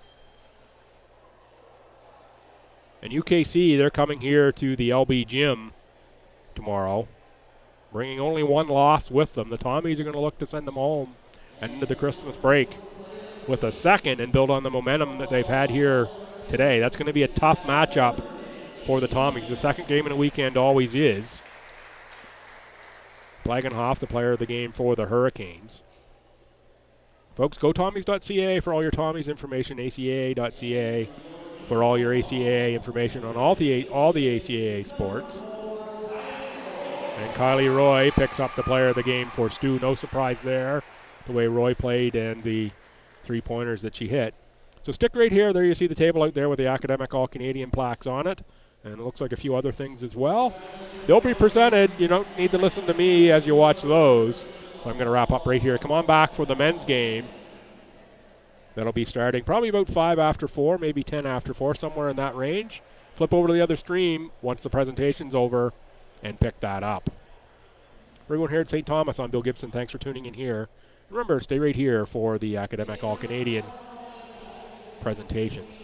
And UKC, they're coming here to the LB Gym tomorrow, bringing only one loss with them. The Tommies are going to look to send them home and into the Christmas break with a second and build on the momentum that they've had here today. That's going to be a tough matchup for the Tommies. The second game in the weekend always is. Blagenhoff, the player of the game for the Hurricanes. Folks, go Tommies.ca for all your Tommies information, ACAA.ca for all your ACAA information on all the ACAA sports. And Kylie Roy picks up the player of the game for STU. No surprise there, the way Roy played and the three-pointers that she hit. So stick right here. There you see the table out there with the academic All-Canadian plaques on it. And it looks like a few other things as well. They'll be presented. You don't need to listen to me as you watch those. So I'm going to wrap up right here. Come on back for the men's game. That'll be starting probably about 5 after 4, maybe 10 after 4, somewhere in that range. Flip over to the other stream once the presentation's over and pick that up. Everyone here at St. Thomas, I'm Bill Gibson. Thanks for tuning in here. Remember, stay right here for the academic All-Canadian presentations.